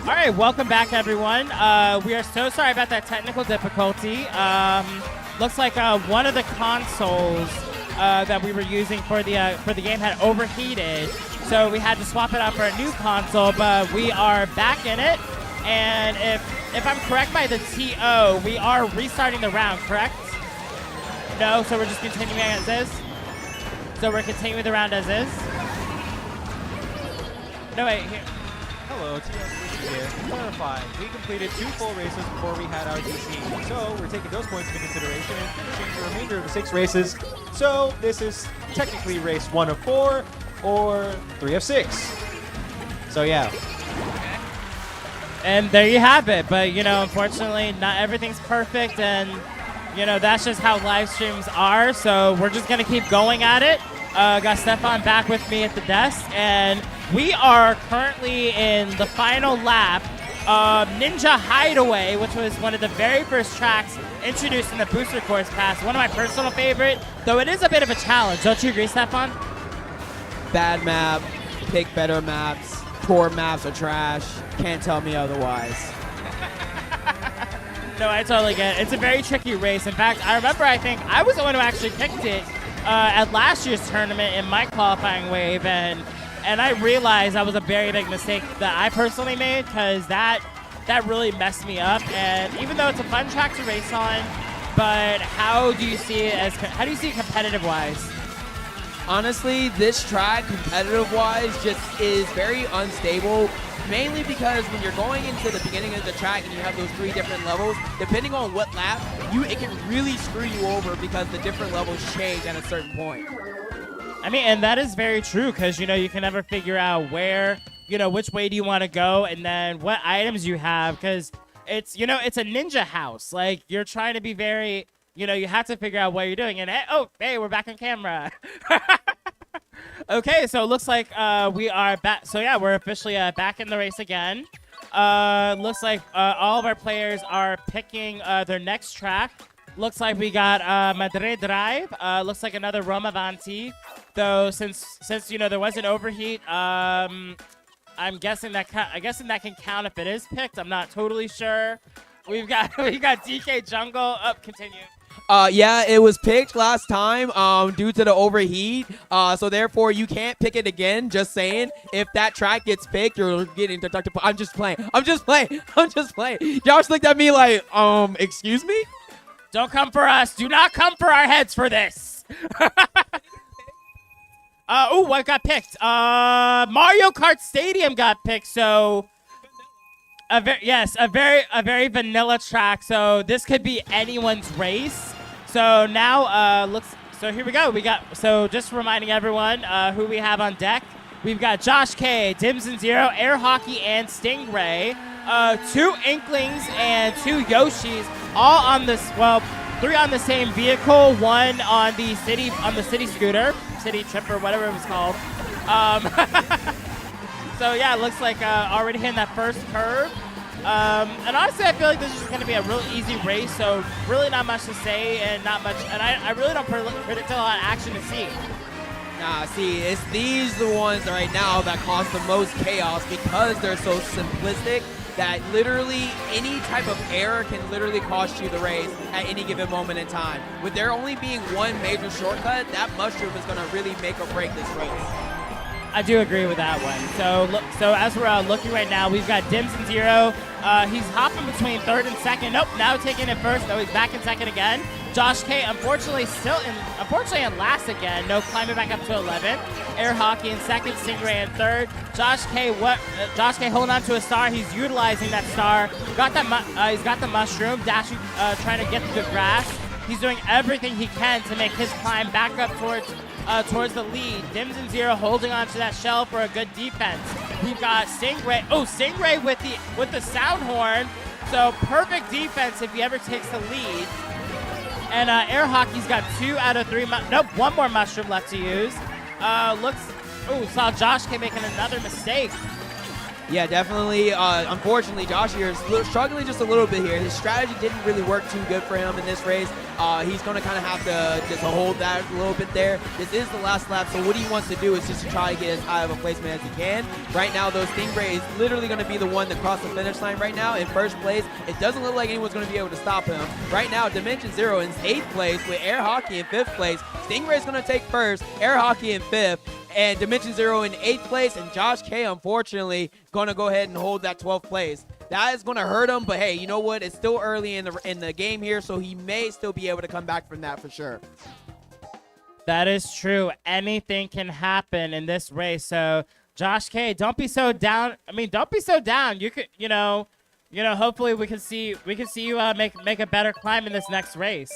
All right, welcome back, everyone. We are so sorry about that technical difficulty. Looks like one of the consoles that we were using for the game had overheated, so we had to swap it out for a new console. But we are back in it, and if I'm correct by the TO, we are restarting the round, correct? No, so we're just continuing as is. So we're continuing the round as is. No, wait, here. Hello, TSBU here. To clarify, we completed 2 full races before we had our DC. So we're taking those points into consideration and finishing the remainder of the 6 races. So this is technically race 1 of 4 or 3 of 6. So yeah. And there you have it. But, you know, unfortunately, not everything's perfect. And, you know, that's just how live streams are. So we're just going to keep going at it. Got Stefan back with me at the desk. And we are currently in the final lap of Ninja Hideaway, which was one of the very first tracks introduced in the Booster Course Pass. One of my personal favorite, though it is a bit of a challenge. Don't you agree, Stefan? Bad map, pick better maps, poor maps are trash. Can't tell me otherwise. No, I totally get it. It's a very tricky race. In fact, I remember I think I was the one who actually picked it at last year's tournament in my qualifying wave, and I realized that was a very big mistake that I personally made, because that really messed me up. And even though it's a fun track to race on, but how do you see it competitive wise? Honestly, this track, competitive-wise, just is very unstable, mainly because when you're going into the beginning of the track and you have those 3 different levels, depending on what lap, it can really screw you over because the different levels change at a certain point. I mean, and that is very true, because, you know, you can never figure out where, you know, which way do you want to go and then what items you have, because it's, you know, it's a ninja house. Like, you're trying to be very, you know, you have to figure out what you're doing. And, hey, we're back on camera. Okay, so it looks like we are back. So, yeah, we're officially back in the race again. Looks like all of our players are picking their next track. Looks like we got Madrid Drive. Looks like another Roma Avanti. Though since you know there was an overheat, I'm guessing that can count if it is picked. I'm not totally sure. We got DK Jungle. Continue. Yeah, it was picked last time due to the overheat. So therefore you can't pick it again. Just saying, if that track gets picked, you're getting deducted. I'm just playing. Josh looked at me like, excuse me? Don't come for us. Do not come for our heads for this. What got picked? Mario Kart Stadium got picked. So, a very vanilla track. So this could be anyone's race. So now, so here we go. Just reminding everyone who we have on deck. We've got Josh K, Dims and Zero, Air Hockey, and Stingray. 2 Inklings and 2 Yoshis, all on this. Well, 3 on the same vehicle. 1 on the city scooter, city tripper, whatever it was called. So yeah, it looks like already hitting that first curve. And honestly, I feel like this is just going to be a real easy race. So really not much to say, and not much. And I really don't predict a lot of action to see. Nah, see, it's these the ones right now that cause the most chaos because they're so simplistic that literally any type of error can literally cost you the race at any given moment in time. With there only being one major shortcut, that mushroom is going to really make or break this race. I do agree with that one. So as we're looking right now, we've got Dims and Zero. He's hopping between 3rd and 2nd. Nope, now taking it first. No, he's back in 2nd again. Josh K, unfortunately in last again. No, climbing back up to 11th. Air Hockey in 2nd, Stingray in 3rd. Josh K holding on to a star. He's utilizing that star. He's got the mushroom, dashing, trying to get through the grass. He's doing everything he can to make his climb back up towards the lead. Dims and Zero holding on to that shell for a good defense. We've got Stingray. Oh, Stingray with the sound horn. So perfect defense if he ever takes the lead. And Air Hockey's got 2 out of 3. Nope, 1 more mushroom left to use. Saw Josh K making another mistake. Yeah, definitely. Unfortunately, Josh here is struggling just a little bit here. His strategy didn't really work too good for him in this race. He's going to kind of have to just hold that a little bit there. This is the last lap, so what he wants to do is just to try to get as high of a placement as he can. Right now, though, Stingray is literally going to be the one to cross the finish line right now in first place. It doesn't look like anyone's going to be able to stop him. Right now, Dimension Zero in 8th place with Air Hockey in 5th place. Stingray is going to take first, Air Hockey in 5th. And Dimension Zero in 8th place, and Josh K, unfortunately, going to go ahead and hold that 12th place. That is going to hurt him, but hey, you know what? It's still early in the game here, so he may still be able to come back from that for sure. That is true. Anything can happen in this race. So, Josh K, don't be so down. I mean, don't be so down. You could, hopefully we can see you make a better climb in this next race.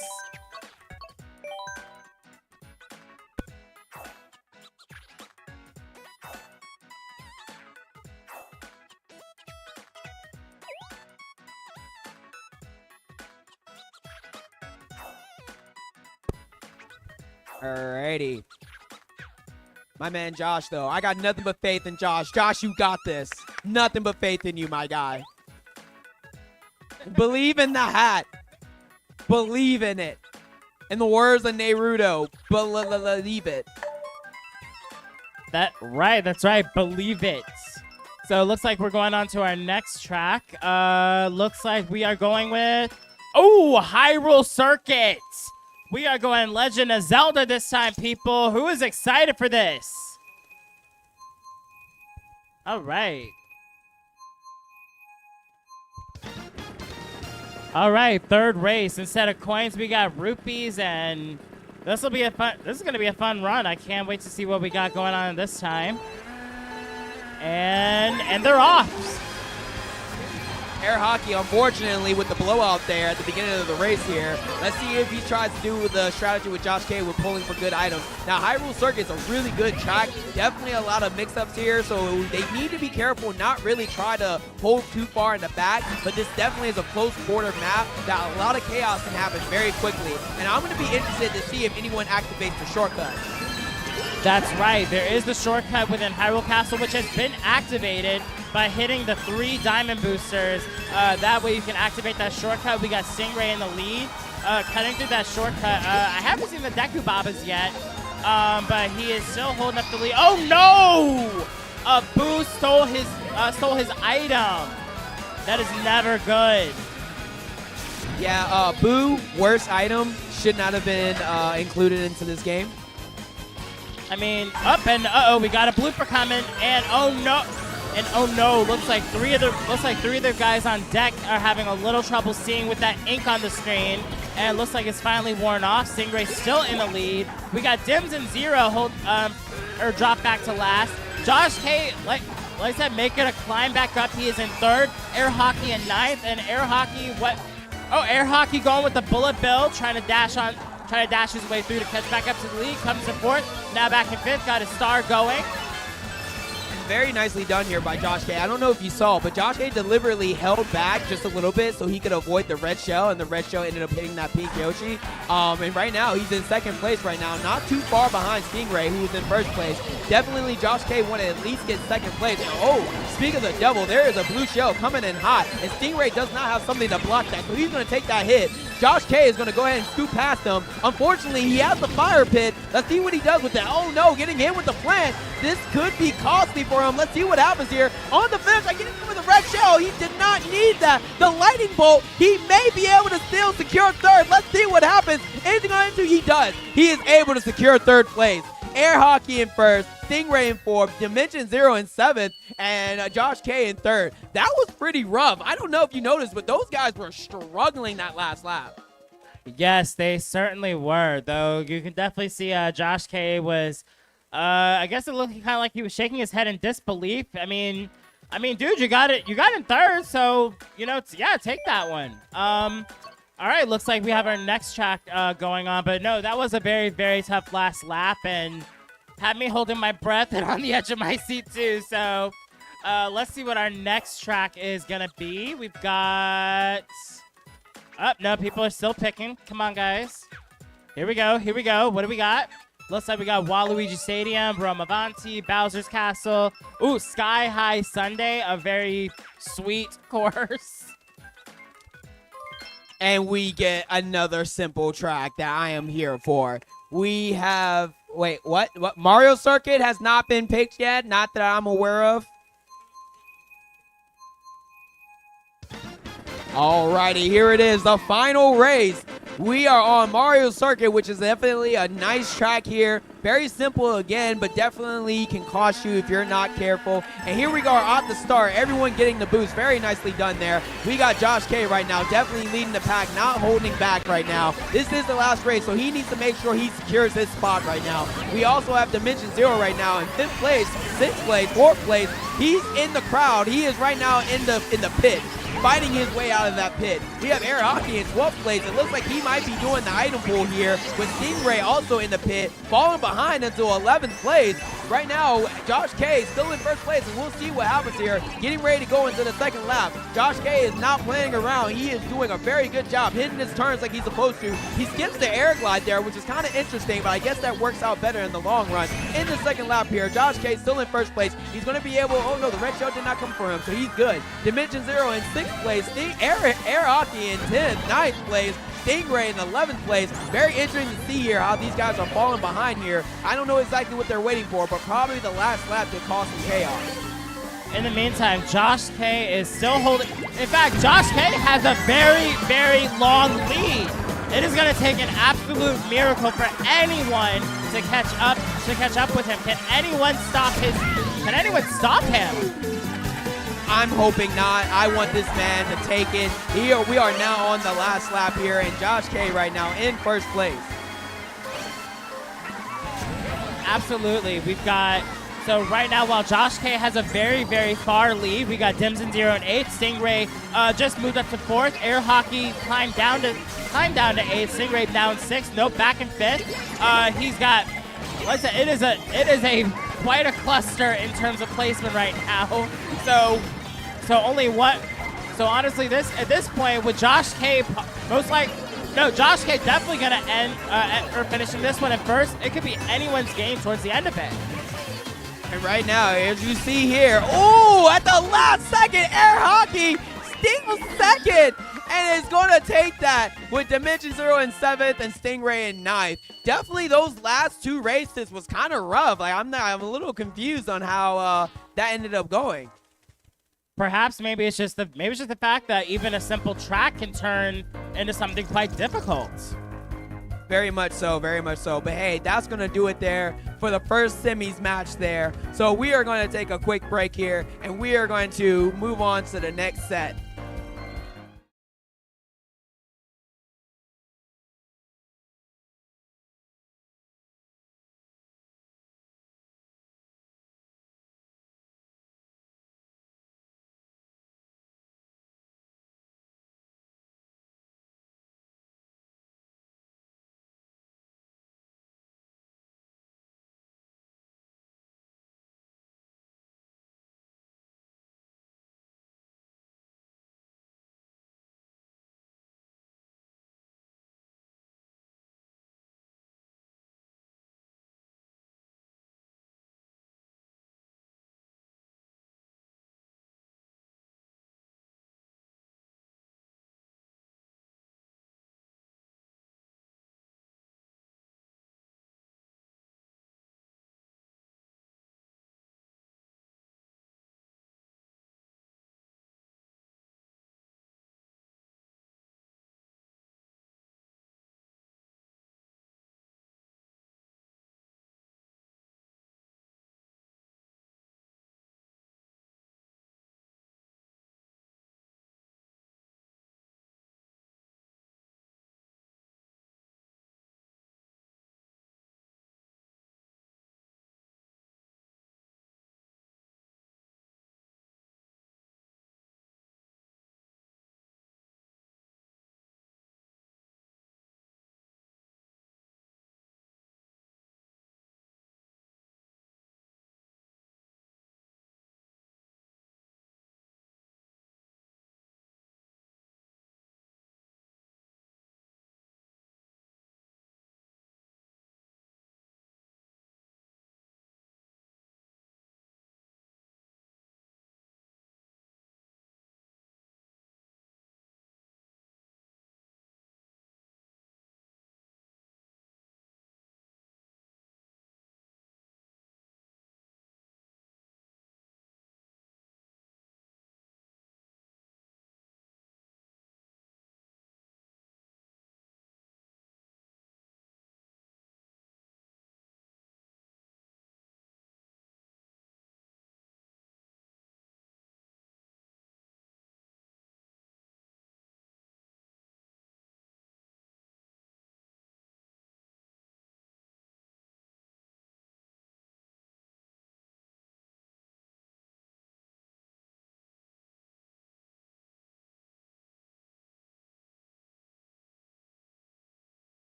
Alrighty. My man Josh, though. I got nothing but faith in Josh. Josh, you got this. Nothing but faith in you, my guy. Believe in the hat. Believe in it. In the words of Naruto, believe it. That's right. Believe it. So it looks like we're going on to our next track. Looks like we are going with, Hyrule Circuit. We are going Legend of Zelda this time, people. Who is excited for this? All right. All right, third race. Instead of coins, we got rupees, and this is going to be a fun run. I can't wait to see what we got going on this time. And they're off. Air Hockey, unfortunately, with the blowout there at the beginning of the race here. Let's see if he tries to do the strategy with Josh K with pulling for good items. Now, Hyrule Circuit is a really good track. Definitely a lot of mix-ups here, so they need to be careful, not really try to pull too far in the back, but this definitely is a close quarter map that a lot of chaos can happen very quickly. And I'm going to be interested to see if anyone activates the shortcut. That's right. There is the shortcut within Hyrule Castle, which has been activated by hitting the 3 diamond boosters. That way you can activate that shortcut. We got Stingray in the lead, cutting through that shortcut. I haven't seen the Deku Babas yet, but he is still holding up the lead. Oh no! Boo stole his item. That is never good. Yeah, Boo, worst item, should not have been included into this game. I mean, we got a blooper coming, and oh no, looks like three of the guys on deck are having a little trouble seeing with that ink on the screen, and it looks like it's finally worn off. Stingray's still in the lead. We got Dims and Zero drop back to last. Josh K, like I said, making a climb back up. He is in 3rd. Air Hockey in 9th, and Air Hockey going with the bullet bill, trying to dash his way through to catch back up to the lead. Comes in 4th, now back in 5th, got his star going. Very nicely done here by Josh K. I don't know if you saw, but Josh K deliberately held back just a little bit so he could avoid the red shell, and the red shell ended up hitting that pink Yoshi. And right now, he's in 2nd place right now, not too far behind Stingray, who was in 1st place. Definitely Josh K want to at least get 2nd place. And speak of the devil, there is a blue shell coming in hot, and Stingray does not have something to block that, so he's going to take that hit. Josh K is going to go ahead and scoot past him. Unfortunately, he has the fire pit. Let's see what he does with that. Oh no, getting hit with the plant. This could be costly for him. Let's see what happens here. On the finish, I get him with a red shell. He did not need that. The lightning bolt, he may be able to still secure 3rd. Let's see what happens. Anything on into, he does. He is able to secure 3rd place. Air Hockey in 1st, Stingray in 4th, Dimension Zero in 7th, and Josh K in 3rd. That was pretty rough. I don't know if you noticed, but those guys were struggling that last lap. Yes, they certainly were, though. You can definitely see Josh K was, I guess it looked kind of like he was shaking his head in disbelief. I mean, dude, you got it. You got in 3rd, so, take that one. All right, looks like we have our next track going on, but no, that was a very, very tough last lap, and had me holding my breath and on the edge of my seat too. So let's see what our next track is gonna be. We've got, no, people are still picking. Come on, guys. Here we go. What do we got? Looks like we got Waluigi Stadium, Rome Avanti, Bowser's Castle. Ooh, Sky High Sunday, a very sweet course. And we get another simple track that I am here for. We have, wait, what? Mario Circuit has not been picked yet, not that I'm aware of. Alrighty, here it is, the final race. We are on Mario Circuit, which is definitely a nice track here. Very simple again, but definitely can cost you if you're not careful. And here we go at the start, everyone getting the boost. Very nicely done there. We got Josh K right now, definitely leading the pack, not holding back right now. This is the last race, so he needs to make sure he secures this spot right now. We also have Dimension Zero right now in 5th place, 6th place, 4th place. He's in the crowd. He is right now in the pit, fighting his way out of that pit. We have Air Hockey in 12th place. It looks like he might be doing the item pool here, with Stingray also in the pit, falling behind until 11th place. Right now, Josh K still in 1st place, and we'll see what happens here. Getting ready to go into the 2nd lap. Josh K is not playing around. He is doing a very good job hitting his turns like he's supposed to. He skips the air glide there, which is kind of interesting, but I guess that works out better in the long run. In the 2nd lap here, Josh K still in 1st place. He's going to be able, oh no, the red shell did not come for him, so he's good. Dimension Zero in 6th place. Air Hockey in 10th, 9th place. Stingray in 11th place. Very interesting to see here how these guys are falling behind here. I don't know exactly what they're waiting for, but probably the last lap to cause some chaos. In the meantime, Josh K is still holding. In fact, Josh K has a very, very long lead. It is going to take an absolute miracle for anyone to catch up with him. Can anyone stop him? I'm hoping not. I want this man to take it. We are now on the last lap here, and Josh K right now in 1st place. Absolutely. We've got, so right now while Josh K has a very, very far lead, we got Dimson 0 in 8th. Stingray just moved up to 4th. Air Hockey climbed down to 8th. Stingray down 6th. Nope, back in 5th. He's got, what's it? It is a quite a cluster in terms of placement right now. So only what? So honestly, at this point with Josh K, Josh K definitely gonna end or finishing this one in 1st. It could be anyone's game towards the end of it. And right now, as you see here, oh, at the last second, Air Hockey, Sting was 2nd, and is going to take that with Dimension Zero in 7th and Stingray in 9th. Definitely those last 2 races was kind of rough. Like I'm a little confused on how that ended up going. Perhaps maybe it's just the fact that even a simple track can turn into something quite difficult. Very much so, very much so. But hey, that's going to do it there for the first semis match there. So we are going to take a quick break here, and we are going to move on to the next set.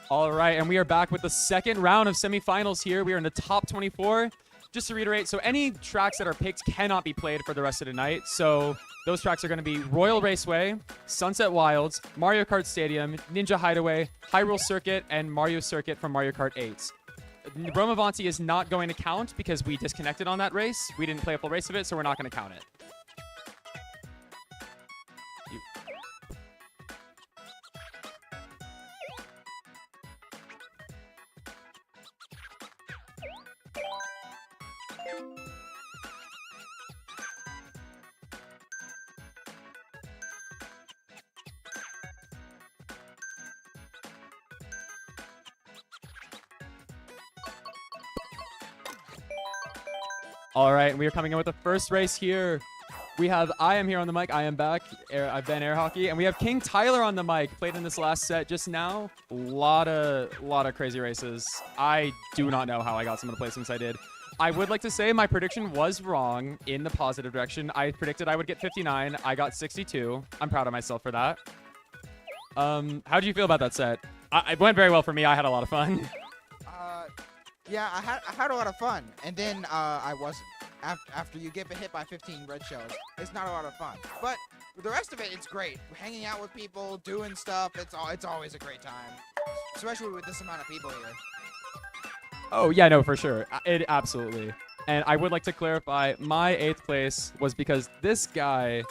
All right, and we are back with the second round of semifinals here. We are in the top 24. Just to reiterate, so any tracks that are picked cannot be played for the rest of the night. So those tracks are going to be Royal Raceway, Sunset Wilds, Mario Kart Stadium, Ninja Hideaway, Hyrule Circuit, and Mario Circuit from Mario Kart 8. Rome Avanti is not going to count because we disconnected on that race. We didn't play a full race of it, so we're not going to count it. All right, we are coming in with the first race here. We have I am here on the mic. I am back. I've been air hockey, and we have King Tyler on the mic. Played in this last set just now. Lot of crazy races. I do not know how I got some of the placements I did. I would like to say my prediction was wrong in the positive direction. I predicted I would get 59. I got 62. I'm proud of myself for that. How did you feel about that set? It went very well for me. I had a lot of fun. Yeah, I had a lot of fun, and then I wasn't. After you get hit by 15 red shells, it's not a lot of fun. But the rest of it, it's great. Hanging out with people, doing stuff, it's always a great time, especially with this amount of people here. Oh, yeah, no, for sure. It absolutely. And I would like to clarify, my 8th place was because this guy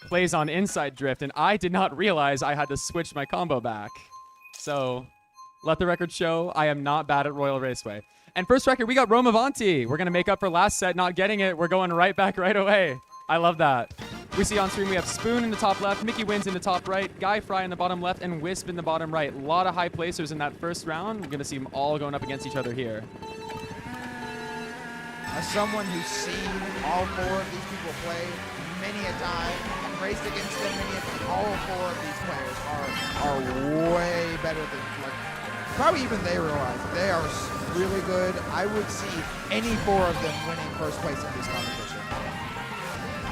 plays on inside drift, and I did not realize I had to switch my combo back. So let the record show I am not bad at Royal Raceway. And first record, we got Rome Avanti. We're going to make up for last set not getting it. We're going right back right away. I love that. We see on screen we have Spoon in the top left, Mickey Wins in the top right, Guy Fry in the bottom left, and Wisp in the bottom right. A lot of high placers in that first round. We're going to see them all going up against each other here. As someone who's seen all 4 of these people play many a time and raced against them many a time, all 4 of these players are way better than, like, probably even they realize. They are really good. I would see any 4 of them winning first place in this competition.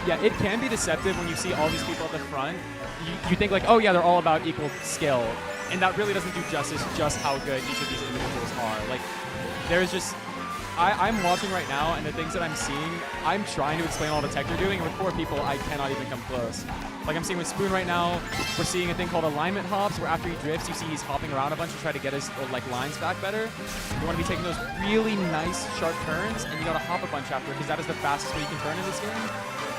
Yeah, it can be deceptive when you see all these people at the front. You think like, oh yeah, they're all about equal skill. And that really doesn't do justice just how good each of these individuals are. Like, there's just, I'm watching right now, and the things that I'm seeing, I'm trying to explain all the tech they're doing, and with 4 people, I cannot even come close. Like I'm seeing with Spoon right now, we're seeing a thing called alignment hops, where after he drifts, you see he's hopping around a bunch to try to get his like lines back better. You want to be taking those really nice sharp turns, and you got to hop a bunch after, because that is the fastest way you can turn in this game.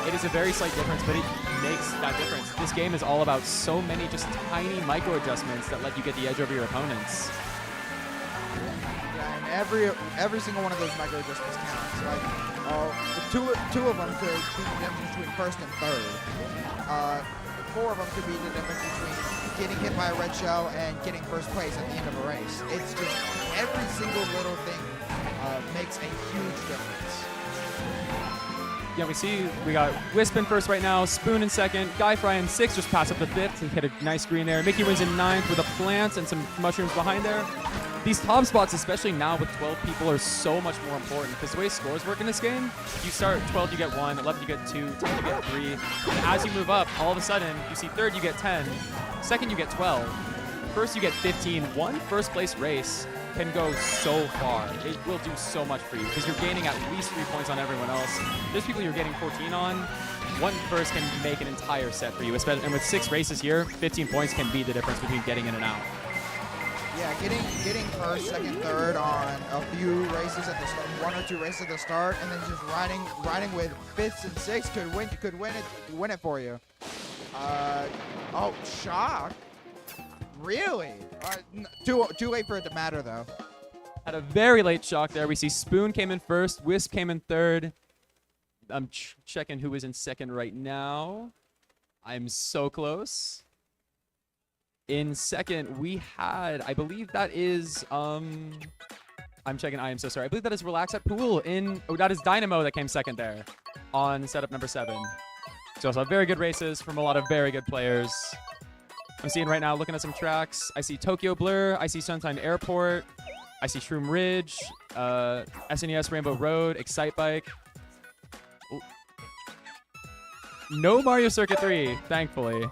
It is a very slight difference, but it makes that difference. This game is all about so many just tiny micro adjustments that let you get the edge over your opponents. Yeah, and every single one of those micro adjustments counts. Like, two of them could be the difference between first and third. 4 of them could be the difference between getting hit by a red shell and getting first place at the end of a race. It's just every single little thing makes a huge difference. Yeah, we got Wisp in first right now, Spoon in second, Guy Fry in 6th, just pass up the 5th. He hit a nice green there. Mickey Wins in 9th with a plant and some mushrooms behind there. These top spots, especially now with 12 people, are so much more important because the way scores work in this game, you start 12, you get 1, 11, you get 2, 10, you get 3. And as you move up, all of a sudden, you see 3rd, you get 10, 2nd, you get 12, 1st, you get 15. One first place race can go so far. It will do so much for you because you're gaining at least 3 points on everyone else. There's people you're getting 14 on. One first can make an entire set for you, especially, and with 6 races here, 15 points can be the difference between getting in and out. Yeah, getting first, second, third on a few races at the start, 1 or 2 races at the start, and then just riding with 5th and 6th could win it for you. Oh, shock! Really? Too late for it to matter though. Had a very late shock there. We see Spoon came in first, Wisp came in 3rd. I'm checking who is in 2nd right now. I'm so close. In 2nd, we had, I believe that is, I'm checking, I am so sorry. I believe that is Relax at Pool that is Dynamo that came 2nd there on setup number 7. So also very good races from a lot of very good players. I'm seeing right now, looking at some tracks. I see Tokyo Blur, I see Sunshine Airport, I see Shroom Ridge, SNES Rainbow Road, Excite Bike. No Mario Circuit 3, thankfully.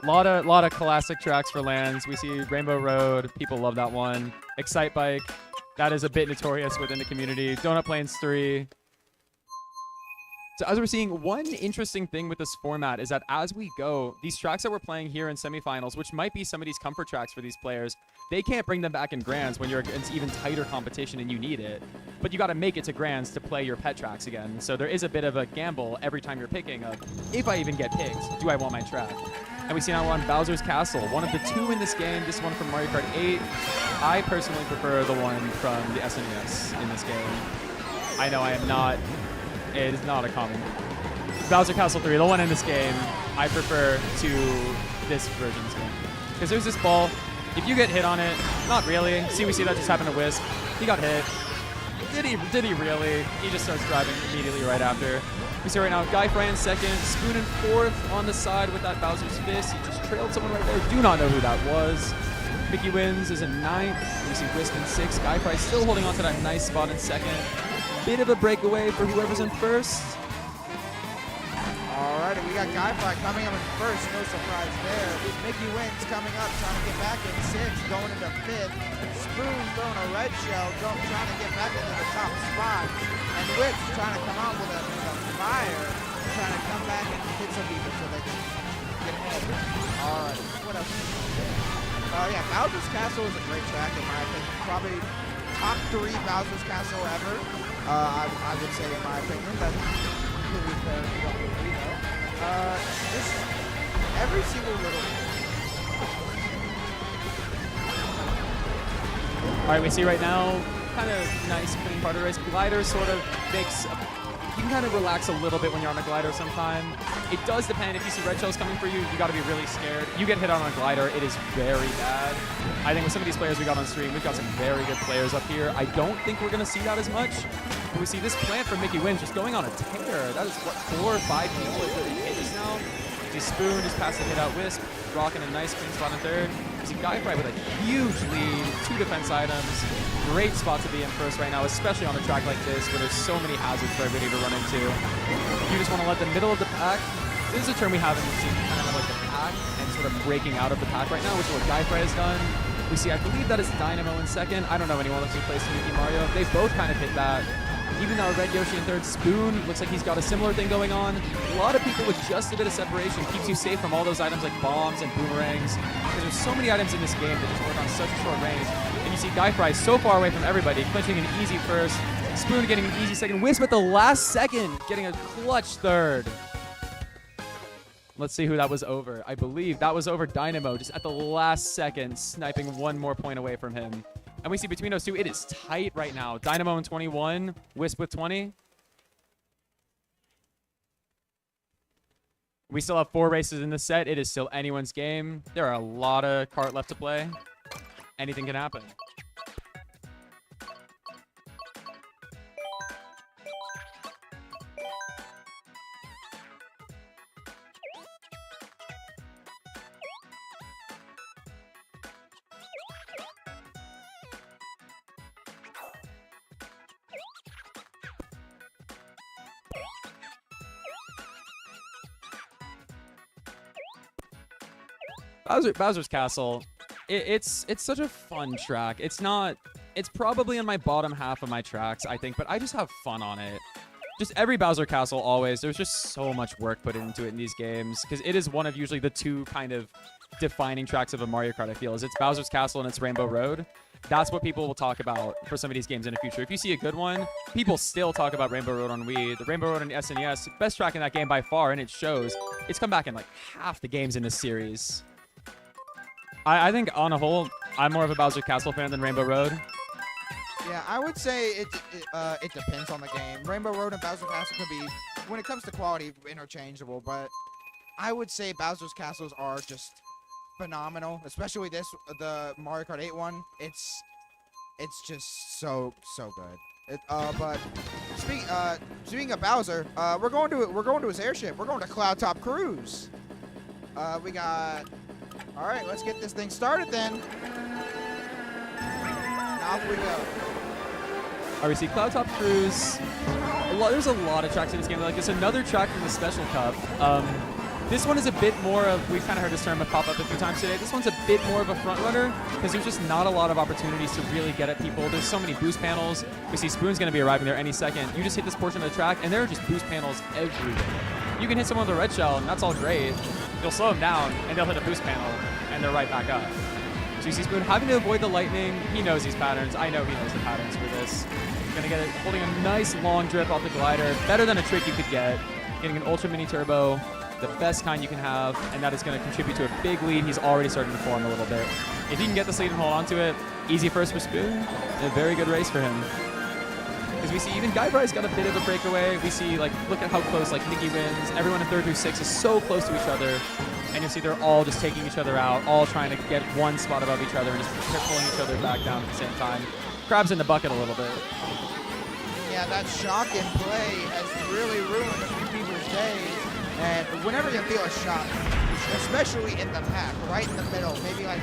Lot of classic tracks for lands. We see Rainbow Road. People love that one. Excite Bike. That is a bit notorious within the community. Donut Plains 3. So as we're seeing, one interesting thing with this format is that as we go, these tracks that we're playing here in semifinals, which might be some of these comfort tracks for these players, they can't bring them back in grands when you're against even tighter competition and you need it. But you got to make it to grands to play your pet tracks again. So there is a bit of a gamble every time you're picking of, if I even get picked, do I want my track? And we see now we're on Bowser's Castle, one of the two in this game. This one from Mario Kart 8. I personally prefer the one from the SNES in this game. I know I am not... It is not a common. Bowser Castle 3, the one in this game, I prefer to this version's game. Because there's this ball. If you get hit on it, not really. See, we see that just happen to Wisp. He got hit. Did he really? He just starts driving immediately right after. We see right now, Guy Fry in second, Spoon in fourth on the side with that Bowser's Fist. He just trailed someone right there. Do not know who that was. Mickey Wins is in ninth. We see Wisp in sixth. Guy Fry still holding on to that nice spot in second. Bit of a breakaway for whoever's in first. Alrighty, we got Guy Fry coming up in first, no surprise there. Mickey Wins coming up, trying to get back in sixth, going into fifth. Spoon throwing a red shell, trying to get back into the top spot. And Whips trying to come out with a fire, trying to come back and hit some people so they can get ahead. Alright, what else? Yeah, Bowser's Castle is a great track in my opinion. Probably top 3 Bowser's Castle ever. I would say in my opinion. That's completely fair to what we know. Just every single little... All right, we see right now, kind of nice clean part of the race. Glider sort of makes... You can kind of relax a little bit when you're on a glider sometime. It does depend. If you see red shells coming for you, you got to be really scared. You get hit on a glider, it is very bad. I think with some of these players we got on stream, we've got some very good players up here. I don't think we're going to see that as much. But we see this plant from Mickey Wins just going on a tear. That is, what, 4 or 5 people at 30 hits now? We see Spoon just past the hit out Wisp, rocking a nice clean spot in third. We see Guy Fry with a huge lead, 2 defense items. Great spot to be in first right now, especially on a track like this where there's so many hazards for everybody to run into. You just want to let the middle of the pack, this is a term we haven't seen, kind of like the pack and sort of breaking out of the pack right now, which is what Guy Fry has done. We see, I believe that is Dynamo in second. I don't know anyone else who plays Mickey Mario. They both kind of hit that. Even though Red Yoshi in third, Spoon looks like he's got a similar thing going on. A lot of people with just a bit of separation keeps you safe from all those items like bombs and boomerangs. Because there's so many items in this game that just work on such a short range. And you see Guy Fry so far away from everybody, clinching an easy first. Spoon getting an easy second. Wisp at the last second, getting a clutch third. Let's see who that was over. I believe that was over Dynamo, just at the last second, sniping 1 more point away from him. And we see between those two, it is tight right now. Dynamo in 21, Wisp with 20. We still have 4 races in the set. It is still anyone's game. There are a lot of Kart left to play. Anything can happen. Bowser's Castle, it's such a fun track. It's probably in my bottom half of my tracks, I think, but I just have fun on it. Just every Bowser Castle always, there's just so much work put into it in these games, because it is one of usually the 2 kind of defining tracks of a Mario Kart, I feel, is it's Bowser's Castle and it's Rainbow Road. That's what people will talk about for some of these games in the future. If you see a good one, people still talk about Rainbow Road on Wii. The Rainbow Road on SNES, best track in that game by far, and it shows. It's come back in like half the games in this series. I think, on a whole, I'm more of a Bowser Castle fan than Rainbow Road. Yeah, I would say it depends on the game. Rainbow Road and Bowser's Castle can be, when it comes to quality, interchangeable, but I would say Bowser's Castles are just phenomenal, especially the Mario Kart 8 one. It's just so good. But speaking of Bowser, we're going to his airship. We're going to Cloud Top Cruise. We got. All right, let's get this thing started then. Off we go. All right, we see Cloud Top Cruise. There's a lot of tracks in this game. Like, there's another track from the Special Cup. This one is a bit more of, we've kind of heard this term pop up a few times today. This one's a bit more of a front runner because there's just not a lot of opportunities to really get at people. There's so many boost panels. We see Spoon's going to be arriving there any second. You just hit this portion of the track, and there are just boost panels everywhere. You can hit someone with a red shell, and that's all great. You'll slow them down, and they'll hit a boost panel, and they're right back up. So you see Spoon having to avoid the lightning. He knows these patterns. I know he knows the patterns for this. Gonna get it, holding a nice long drift off the glider. Better than a trick you could get. Getting an ultra mini turbo. The best kind you can have, and that is going to contribute to a big lead. He's already starting to form a little bit. If he can get this lead and hold on to it, easy first for Spoon. A very good race for him. Because we see even Guybrush's got a bit of a breakaway. We see, like, look at how close, like, Mickey wins. Everyone in 3rd through 6 is so close to each other. And you see they're all just taking each other out, all trying to get one spot above each other and just pulling each other back down at the same time. Crab's in the bucket a little bit. Yeah, that shock in play has really ruined a few people's days. And whenever you feel a shock, especially in the pack, right in the middle, maybe like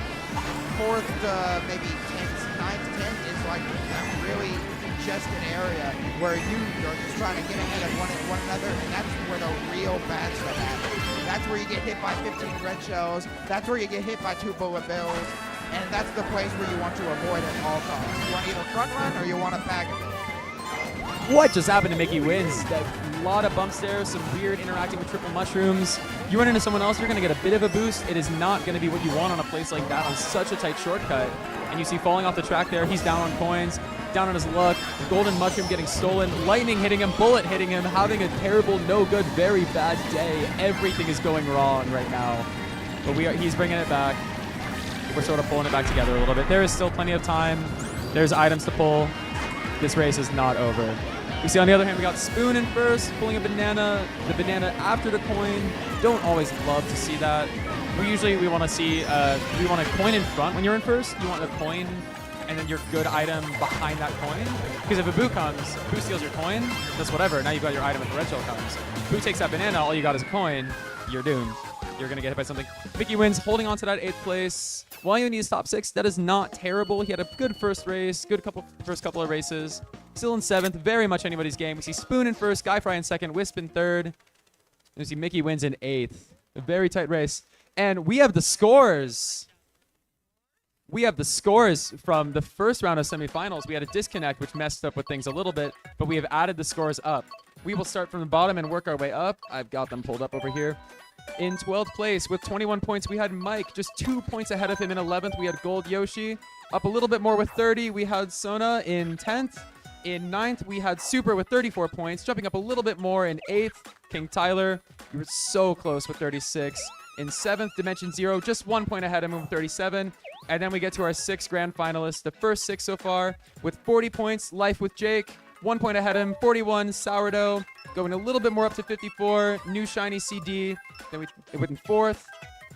4th to maybe 10th, 9th, 10th is like that really congested area where you are just trying to get ahead of one another, and that's where the real bad stuff happens. That's where you get hit by 15 red shells. That's where you get hit by 2 bullet bills. And that's the place where you want to avoid at all costs. You want to either front run or you want to pack it. What just happened to Mickey wins? A lot of bumps there, some weird interacting with triple mushrooms. You run into someone else, you're going to get a bit of a boost. It is not going to be what you want on a place like that on such a tight shortcut. And you see falling off the track there, he's down on coins, down on his luck, golden mushroom getting stolen, lightning hitting him, bullet hitting him, having a terrible, no good, very bad day. Everything is going wrong right now. But he's bringing it back. We're sort of pulling it back together a little bit. There is still plenty of time. There's items to pull. This race is not over. We see on the other hand, we got Spoon in first, pulling a banana. The banana after the coin. Don't always love to see that. We want to see, we want a coin in front when you're in first. You want a coin and then your good item behind that coin. Because if a Boo comes, Boo steals your coin, that's whatever. Now you've got your item if the red shell comes. Boo takes that banana, all you got is a coin. You're doomed. You're going to get hit by something. Mickey wins, holding on to that 8th place. While you need top 6, that is not terrible. He had a good first race, good first couple of races. Still in 7th, very much anybody's game. We see Spoon in first, Guyfry in 2nd, Wisp in 3rd. And we see Mickey wins in 8th. A very tight race. And we have the scores. We have the scores from the first round of semifinals. We had a disconnect, which messed up with things a little bit, but we have added the scores up. We will start from the bottom and work our way up. I've got them pulled up over here. In 12th place with 21 points, we had Mike, just 2 points ahead of him in 11th. We had Gold Yoshi. Up a little bit more with 30, we had Sona in 10th. In 9th, we had Super with 34 points. Jumping up a little bit more in 8th, King Tyler. We were so close with 36. In 7th, Dimension Zero, just 1 point ahead of him with 37. And then we get to our 6 grand finalists, the first 6 so far, with 40 points. Life with Jake, 1 point ahead of him, 41. Sourdough, going a little bit more up to 54. New Shiny CD, then we went in 4th.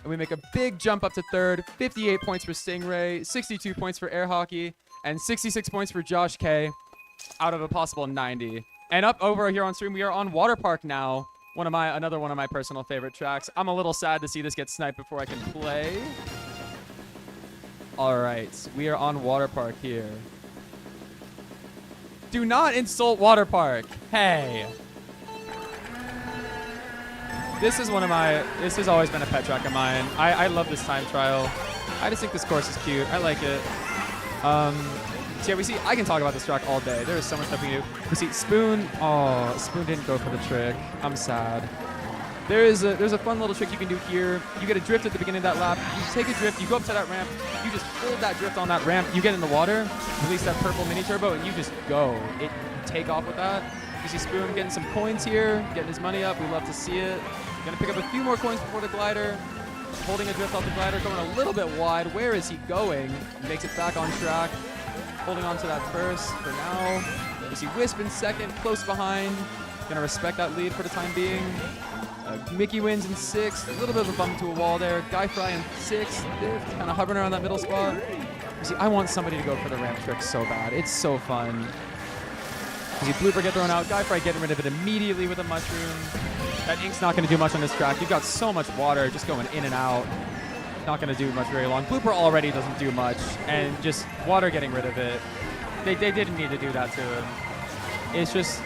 And we make a big jump up to 3rd. 58 points for Stingray, 62 points for Air Hockey, and 66 points for Josh K out of a possible 90. And up over here on stream, we are on Water Park now. Another one of my personal favorite tracks. I'm a little sad to see this get sniped before I can play. All right, we are on Water Park here. Do not insult Water Park. Hey. This has always been a pet track of mine. I love this time trial. I just think this course is cute. I like it. So yeah, we see, I can talk about this track all day. There is so much stuff we can do. We see Spoon. Oh, Spoon didn't go for the trick. I'm sad. There's a fun little trick you can do here. You get a drift at the beginning of that lap. You take a drift, you go up to that ramp, you just hold that drift on that ramp, you get in the water, release that purple mini turbo, and you just go. You take off with that. You see Spoon getting some coins here, getting his money up. We love to see it. Gonna pick up a few more coins before the glider. Holding a drift off the glider, going a little bit wide. Where is he going? Makes it back on track. Holding on to that first for now. You see Wisp in 2nd, close behind. Gonna respect that lead for the time being. Mickey wins in 6th. A little bit of a bump into a wall there. Guyfry in 6th, kind of hovering around that middle spot. You see, I want somebody to go for the ramp trick so bad. It's so fun. You see Blooper get thrown out. Guyfry getting rid of it immediately with a mushroom. That ink's not going to do much on this track. You've got so much water just going in and out. Not going to do much very long. Blooper already doesn't do much, and just water getting rid of it. They didn't need to do that to him. It's just,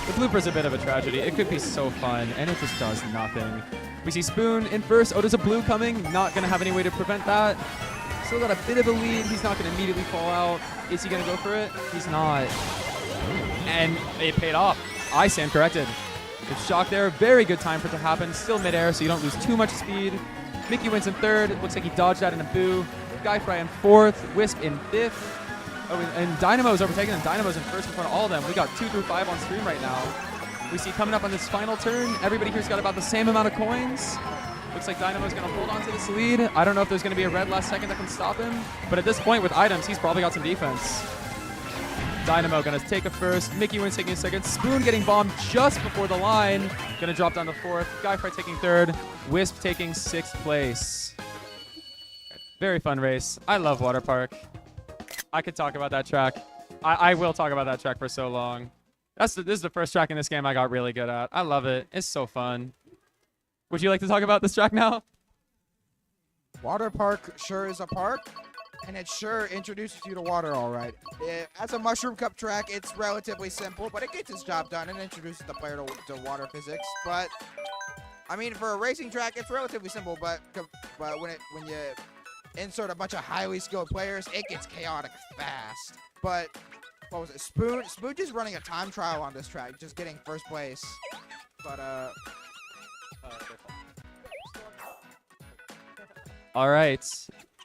the Blooper's a bit of a tragedy. It could be so fun, and it just does nothing. We see Spoon in first. Oh, there's a blue coming. Not going to have any way to prevent that. Still got a bit of a lead. He's not going to immediately fall out. Is he going to go for it? He's not. And it paid off. I stand corrected. Good shock there. Very good time for it to happen. Still midair, so you don't lose too much speed. Mickey wins in third. Looks like he dodged that in a boo. Guyfry in fourth. Wisp in fifth. Oh, and Dynamo's overtaken them. Dynamo's in first in front of all of them. We got 2 through 5 on stream right now. We see coming up on this final turn, everybody here's got about the same amount of coins. Looks like Dynamo's going to hold on to this lead. I don't know if there's going to be a red last second that can stop him, but at this point with items, he's probably got some defense. Dynamo going to take a first. Mickey wins taking a second. Spoon getting bombed just before the line. Going to drop down to fourth. Guyfry taking third. Wisp taking sixth place. Very fun race. I love Water Park. I could talk about that track. I will talk about that track for so long. This is the first track in this game I got really good at. I love it. It's so fun. Would you like to talk about this track now? Water Park sure is a park, and it sure introduces you to water all right. As a Mushroom Cup track, it's relatively simple, but it gets its job done and introduces the player to water physics. But, I mean, for a racing track, it's relatively simple, but when you insert a bunch of highly skilled players, it gets chaotic fast. But what was it? Spoon just running a time trial on this track, just getting first place. But all right.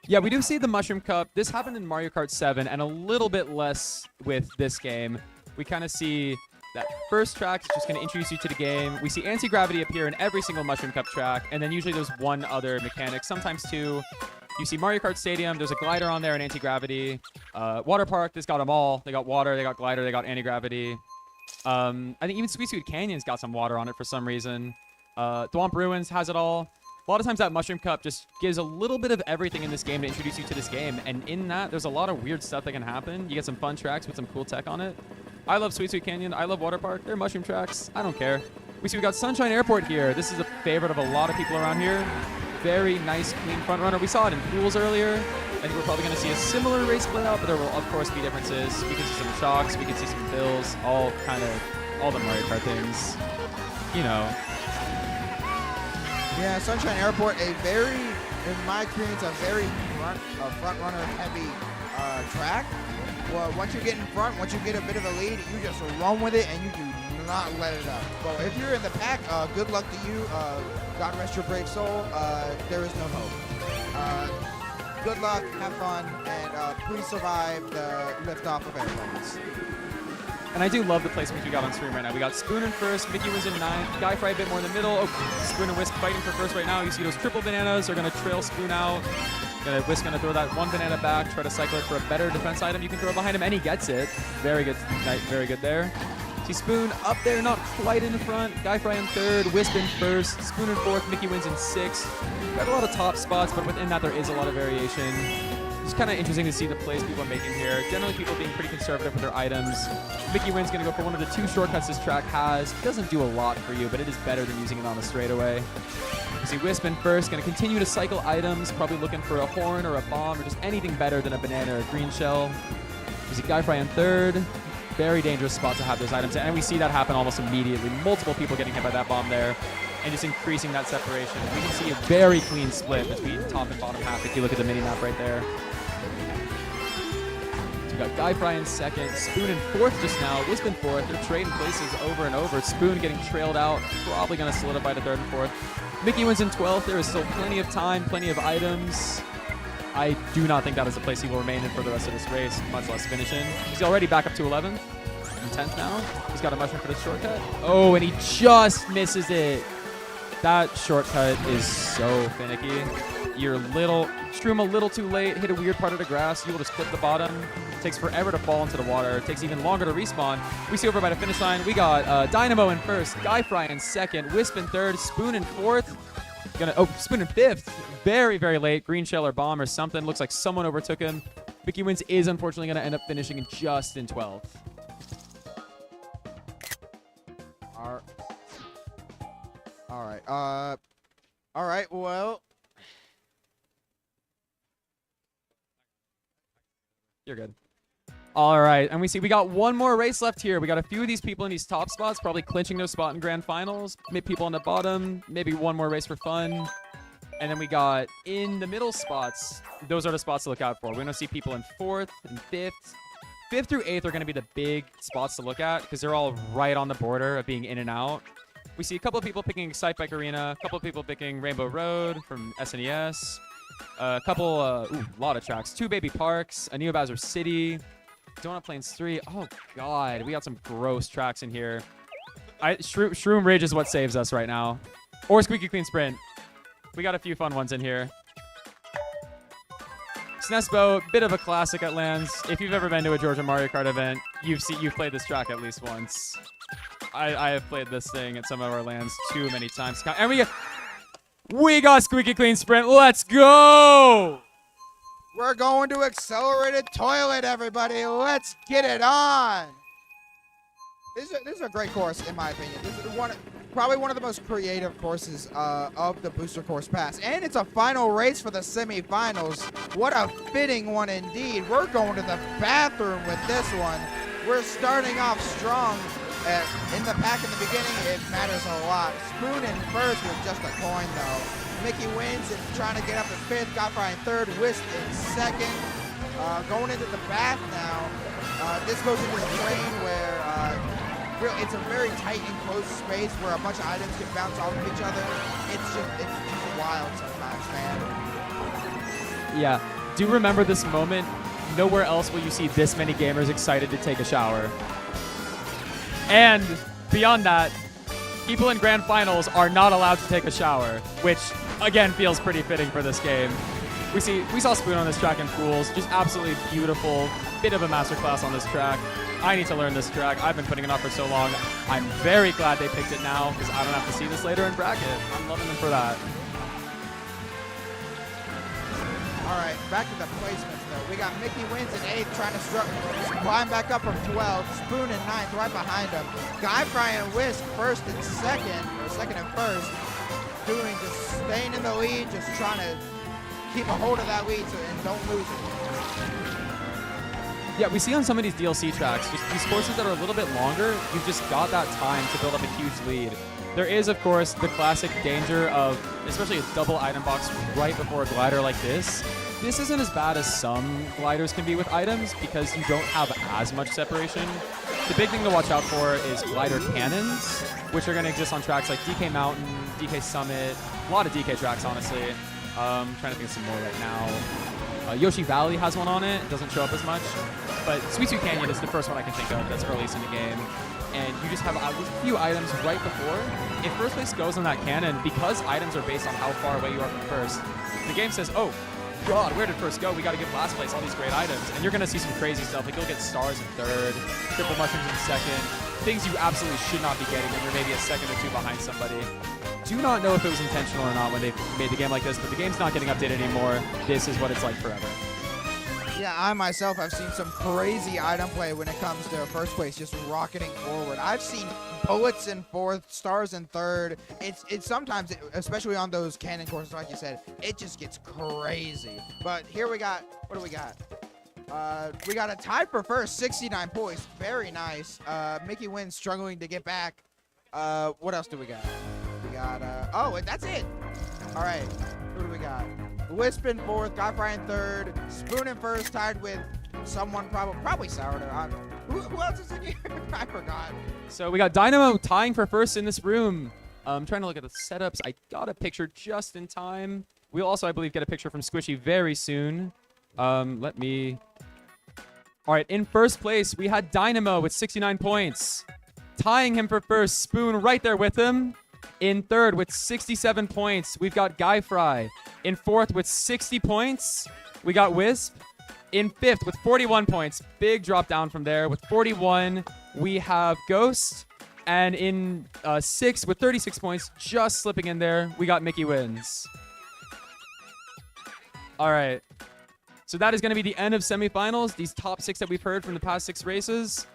Yeah, we do see the Mushroom Cup. This happened in Mario Kart 7 and a little bit less with this game. We kind of see that first track is just going to introduce you to the game. We see anti-gravity appear in every single Mushroom Cup track, and then usually there's one other mechanic, sometimes two. You see Mario Kart Stadium, there's a glider on there and anti-gravity. Water Park, this got them all. They got water, they got glider, they got anti-gravity. I think even Sweet Sweet Canyon's got some water on it for some reason. Thwomp Ruins has it all. A lot of times that Mushroom Cup just gives a little bit of everything in this game to introduce you to this game. And in that, there's a lot of weird stuff that can happen. You get some fun tracks with some cool tech on it. I love Sweet Sweet Canyon. I love Water Park. They're mushroom tracks. I don't care. We got Sunshine Airport here. This is a favorite of a lot of people around here. Very nice, clean front runner. We saw it in pools earlier. I think we're probably going to see a similar race play out, but there will, of course, be differences. We can see some shocks. We can see some bills. All the Mario Kart things. You know. yeah, Sunshine Airport, in my experience, a very front runner heavy track. Well, once you get in front, once you get a bit of a lead, you just run with it and you do not let it up. Well, if you're in the pack, good luck to you. God rest your brave soul. There is no hope. Good luck, have fun, and please survive the liftoff of airplanes. And I do love the placements we got on stream right now. We got Spoon in first, Mickey was in ninth, Guyfry a bit more in the middle. Oh, Spoon and Wisp fighting for first right now. You see those triple bananas are going to trail Spoon out. Wisp going to throw that one banana back, try to cycle it for a better defense item you can throw behind him, and he gets it. Very good, very good there. See Spoon up there, not quite in the front. Guyfry in third, Wisp in first, Spoon in fourth, Mickey wins in sixth. Got a lot of top spots, but within that there is a lot of variation. It's kind of interesting to see the plays people are making here. Generally, people being pretty conservative with their items. Mickey Wynn's going to go for one of the two shortcuts this track has. It doesn't do a lot for you, but it is better than using it on a straightaway. You see Wisp in first, going to continue to cycle items, probably looking for a horn or a bomb or just anything better than a banana or a green shell. You see Guyfry in third. Very dangerous spot to have those items. And we see that happen almost immediately. Multiple people getting hit by that bomb there. And just increasing that separation. We can see a very clean split between top and bottom half if you look at the mini-map right there. So we got Guyfry in second, Spoon in fourth just now, Wisp in fourth. They're trading places over and over. Spoon getting trailed out, probably going to solidify the third and fourth. Mickey wins in 12th. There is still plenty of time, plenty of items. I do not think that is the place he will remain in for the rest of this race, much less finishing. He's already back up to 11th and 10th now. He's got a mushroom for the shortcut. Oh, and he just misses it. That shortcut is so finicky. You're stream a little too late, hit a weird part of the grass, you will just clip the bottom. It takes forever to fall into the water. It takes even longer to respawn. We see over by the finish line, we got Dynamo in first, Guyfry in second, Wisp in third, Spoon in fourth. Spoon in fifth. Very, very late. Green shell or bomb or something. Looks like someone overtook him. Mickey Wins is unfortunately going to end up finishing just in 12th. All right. Well, you're good. All right, and we got one more race left here. We got a few of these people in these top spots, probably clinching their spot in grand finals. Maybe people on the bottom, maybe one more race for fun. And then we got in the middle spots. Those are the spots to look out for. We're going to see people in 4th and 5th. 5th through 8th are going to be the big spots to look at because they're all right on the border of being in and out. We see a couple of people picking Excite Bike Arena, a couple of people picking Rainbow Road from SNES, a couple, a lot of tracks. 2 Baby Parks, a Neo Bowser City, Donut Plains 3. Oh, God. We got some gross tracks in here. Shroom Ridge is what saves us right now. Or Squeaky Clean Sprint. We got a few fun ones in here. SNES Boat, bit of a classic at lands. If you've ever been to a Georgia Mario Kart event, you've played this track at least once. I have played this thing at some of our lands too many times. And we got Squeaky Clean Sprint. Let's go! We're going to Accelerated Toilet, everybody. Let's get it on. This is a great course, in my opinion. This is probably one of the most creative courses of the Booster Course Pass. And it's a final race for the semifinals. What a fitting one indeed. We're going to the bathroom with this one. We're starting off strong. In the pack in the beginning, it matters a lot. Spoon in first with just a coin, though. Mickey wins and trying to get up in 5th. Godfrey in 3rd. Wisp in 2nd. Going into the bath now. This goes into the train where it's a very tight enclosed space where a bunch of items can bounce off of each other. It's just wild sometimes, man. Yeah. Do remember this moment. Nowhere else will you see this many gamers excited to take a shower. And beyond that, people in grand finals are not allowed to take a shower, which again feels pretty fitting for this game. We saw Spoon on this track in Pools, just absolutely beautiful. Bit of a masterclass on this track. I need to learn this track. I've been putting it off for so long. I'm very glad they picked it now because I don't have to see this later in bracket. I'm loving them for that. All right, back to the placements, though. We got Mickey wins in 8th, trying to climb back up from 12th. Spoon in 9th, right behind him. Godfrey and Whisk 1st and 2nd, or 2nd and 1st. Just staying in the lead, just trying to keep a hold of that lead and don't lose it. Yeah, we see on some of these DLC tracks, just these courses that are a little bit longer, you've just got that time to build up a huge lead. There is, of course, the classic danger of, especially a double item box right before a glider like this. This isn't as bad as some gliders can be with items because you don't have as much separation. The big thing to watch out for is glider cannons, which are going to exist on tracks like DK Mountain, DK Summit, a lot of DK tracks, honestly. Trying to think of some more right now. Yoshi Valley has one on it. It doesn't show up as much. But Sweet Sweet Canyon is the first one I can think of that's released in the game. And you just have a few items right before. If first place goes on that cannon, because items are based on how far away you are from first, the game says, oh, God, where did first go? We got to give last place all these great items. And you're going to see some crazy stuff. Like you'll get stars in 3rd, triple mushrooms in 2nd, things you absolutely should not be getting when you're maybe a 2nd or 2 behind somebody. Do not know if it was intentional or not when they made the game like this, but the game's not getting updated anymore. This is what it's like forever. Yeah, I myself have seen some crazy item play when it comes to first place, just rocketing forward. I've seen bullets in 4th, stars in 3rd. It's sometimes, especially on those cannon courses, like you said, it just gets crazy. But here we got, what do we got? We got a tie for first, 69 points. Very nice. Mickey wins, struggling to get back. What else do we got? We got, oh, that's it. All right, who do we got? Wisp in 4th, Godfrey in 3rd, Spoon in 1st, tied with someone probably Sourdough. Who else is in here? I forgot. So we got Dynamo tying for first in this room. I'm trying to look at the setups. I got a picture just in time. We'll also, I believe, get a picture from Squishy very soon. Let me... All right, in first place, we had Dynamo with 69 points. Tying him for first, Spoon right there with him. In 3rd with 67 points, we've got Guy Fry. In 4th with 60 points, we got Wisp. In 5th with 41 points, big drop down from there. With 41, we have Ghost. And in 6th with 36 points, just slipping in there, we got Mickey Wins. All right. So that is going to be the end of semifinals. These top 6 that we've heard from the past 6 races.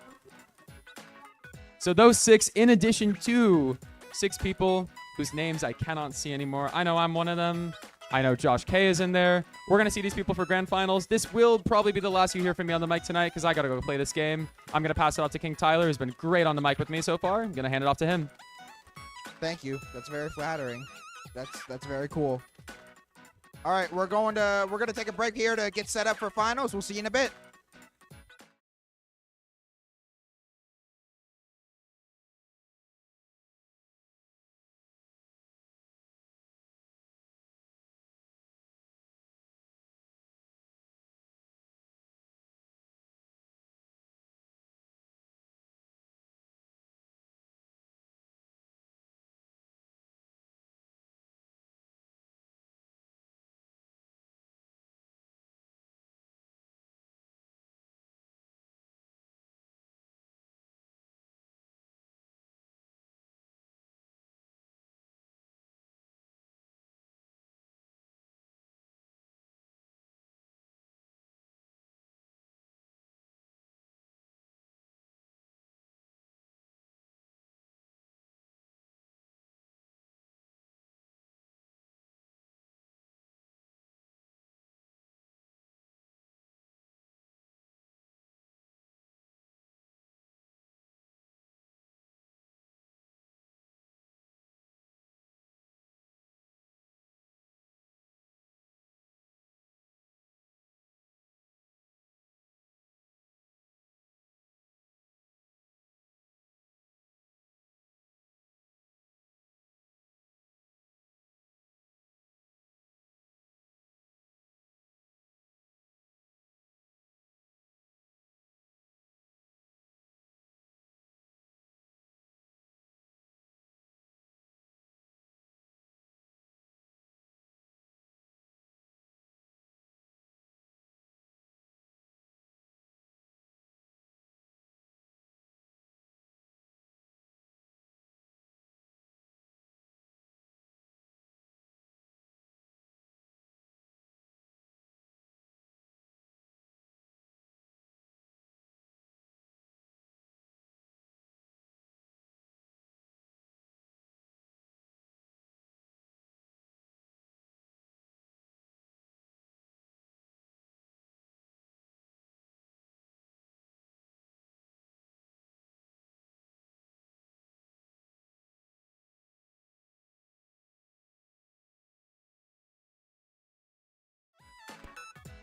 So those 6, in addition to 6 people whose names I cannot see anymore. I know I'm one of them. I know Josh K is in there. We're going to see these people for grand finals. This will probably be the last you hear from me on the mic tonight because I got to go play this game. I'm going to pass it off to King Tyler, who's been great on the mic with me so far. I'm going to hand it off to him. Thank you. That's very flattering. That's very cool. All right, we're gonna take a break here to get set up for finals. We'll see you in a bit.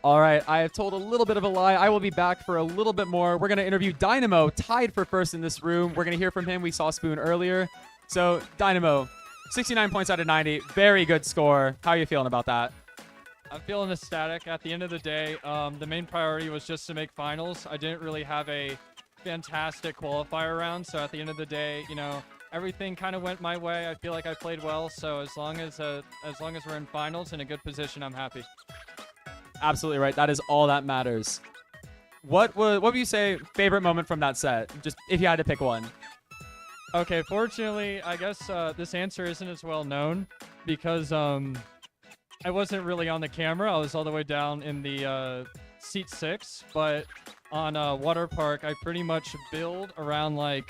All right, I have told a little bit of a lie. I will be back for a little bit more. We're going to interview Dynamo, tied for first in this room. We're going to hear from him. We saw Spoon earlier. So, Dynamo, 69 points out of 90. Very good score. How are you feeling about that? I'm feeling ecstatic. At the end of the day, the main priority was just to make finals. I didn't really have a fantastic qualifier round, so at the end of the day, you know, everything kind of went my way. I feel like I played well, so as long as we're in finals in a good position, I'm happy. Absolutely right. That is all that matters. What would you say favorite moment from that set? Just if you had to pick one. Okay, fortunately, I guess this answer isn't as well known because I wasn't really on the camera. I was all the way down in the seat 6, but on Water Park, I pretty much billed around like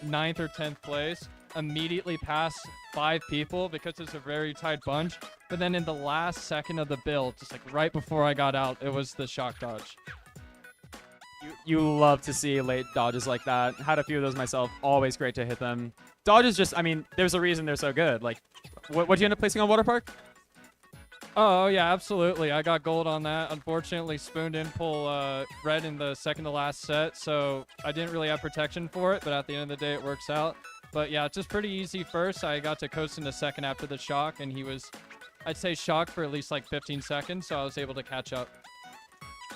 9th or 10th place, immediately past 5 people because it's a very tight bunch. But then in the last second of the build, just like right before I got out, it was the shock dodge. You love to see late dodges like that. Had a few of those myself. Always great to hit them. Dodges just, I mean, there's a reason they're so good. Like, what'd you end up placing on Water Park? Oh, yeah, absolutely. I got gold on that. Unfortunately, Spoon didn't pull red in the second to last set, so I didn't really have protection for it, but at the end of the day, it works out. But yeah, just pretty easy first. I got to coast into second after the shock, and he was, I'd say, shocked for at least like 15 seconds, so I was able to catch up.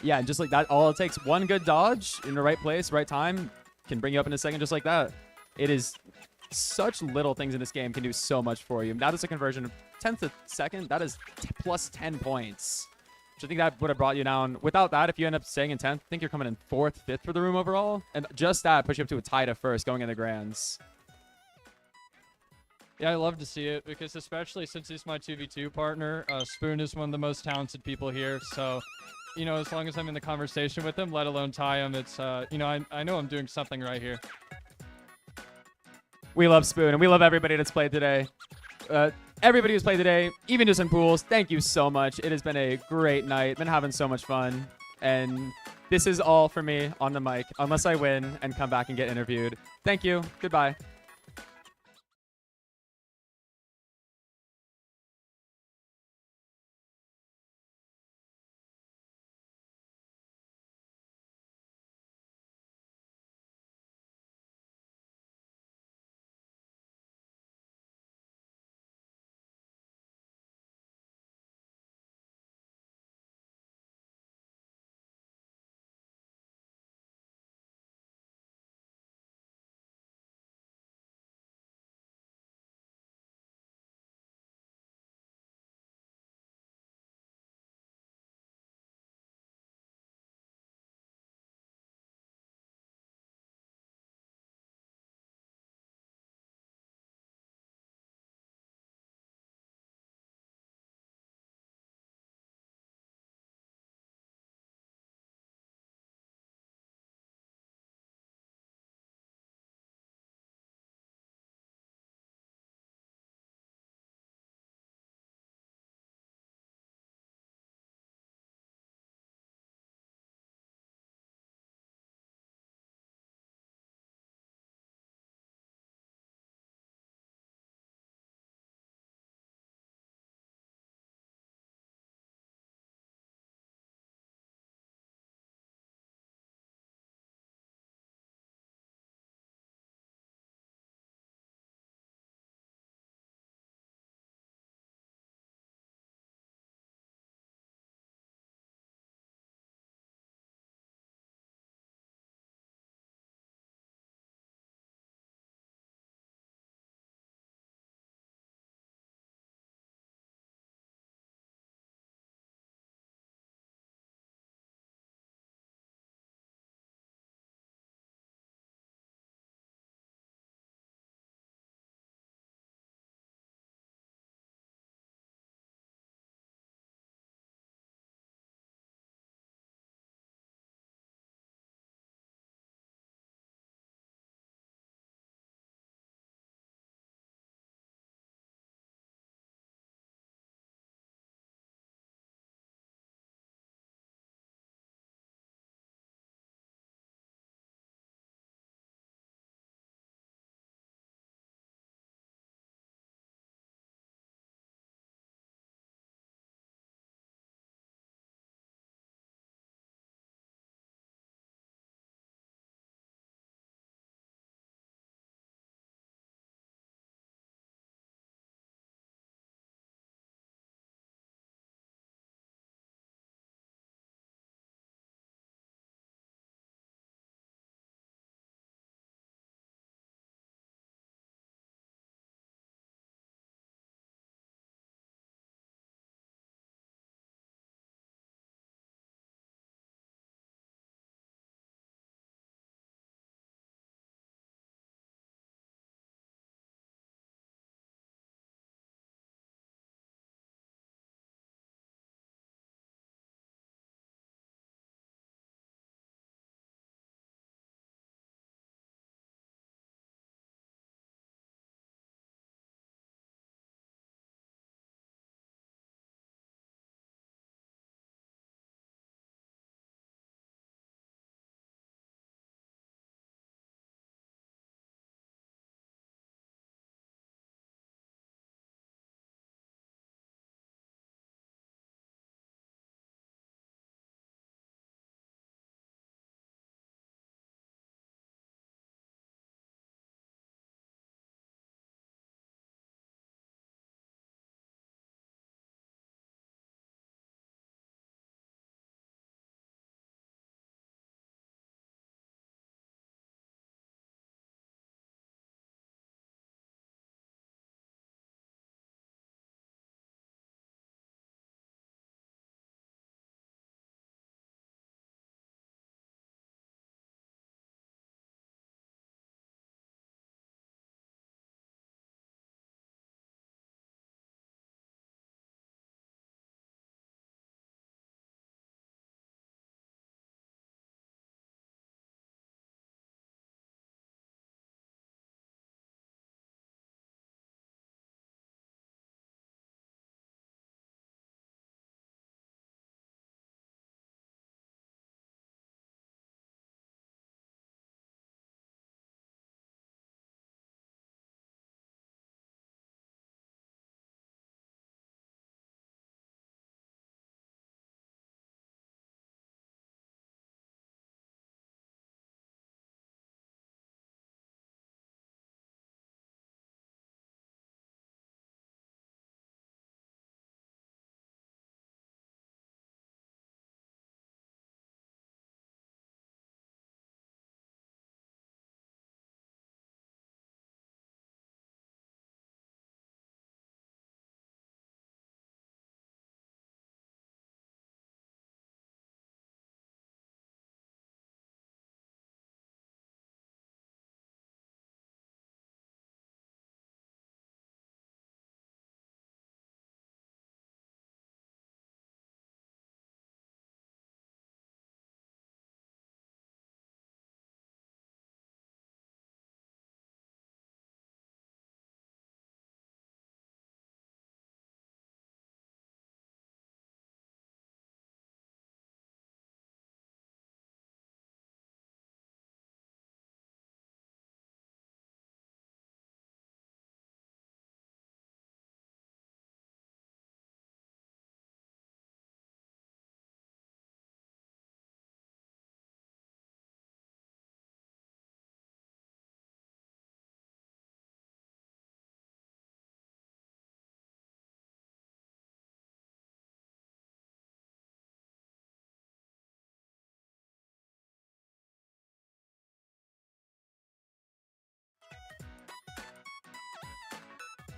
Yeah, and just like that, all it takes, one good dodge in the right place, right time, can bring you up in a second just like that. It is such little things in this game can do so much for you. That is a conversion of 10th to second. That is plus 10 points. Which I think that would have brought you down. Without that, if you end up staying in 10th, I think you're coming in 4th, 5th for the room overall. And just that push you up to a tie to first going in the grands. Yeah, I love to see it because especially since he's my 2v2 partner, Spoon is one of the most talented people here. So, you know, as long as I'm in the conversation with him, let alone tie him, it's, you know, I know I'm doing something right here. We love Spoon, and we love everybody that's played today. everybody who's played today, even just in pools, thank you so much. It has been a great night. Been having so much fun. And this is all for me on the mic, unless I win and come back and get interviewed. Thank you. Goodbye.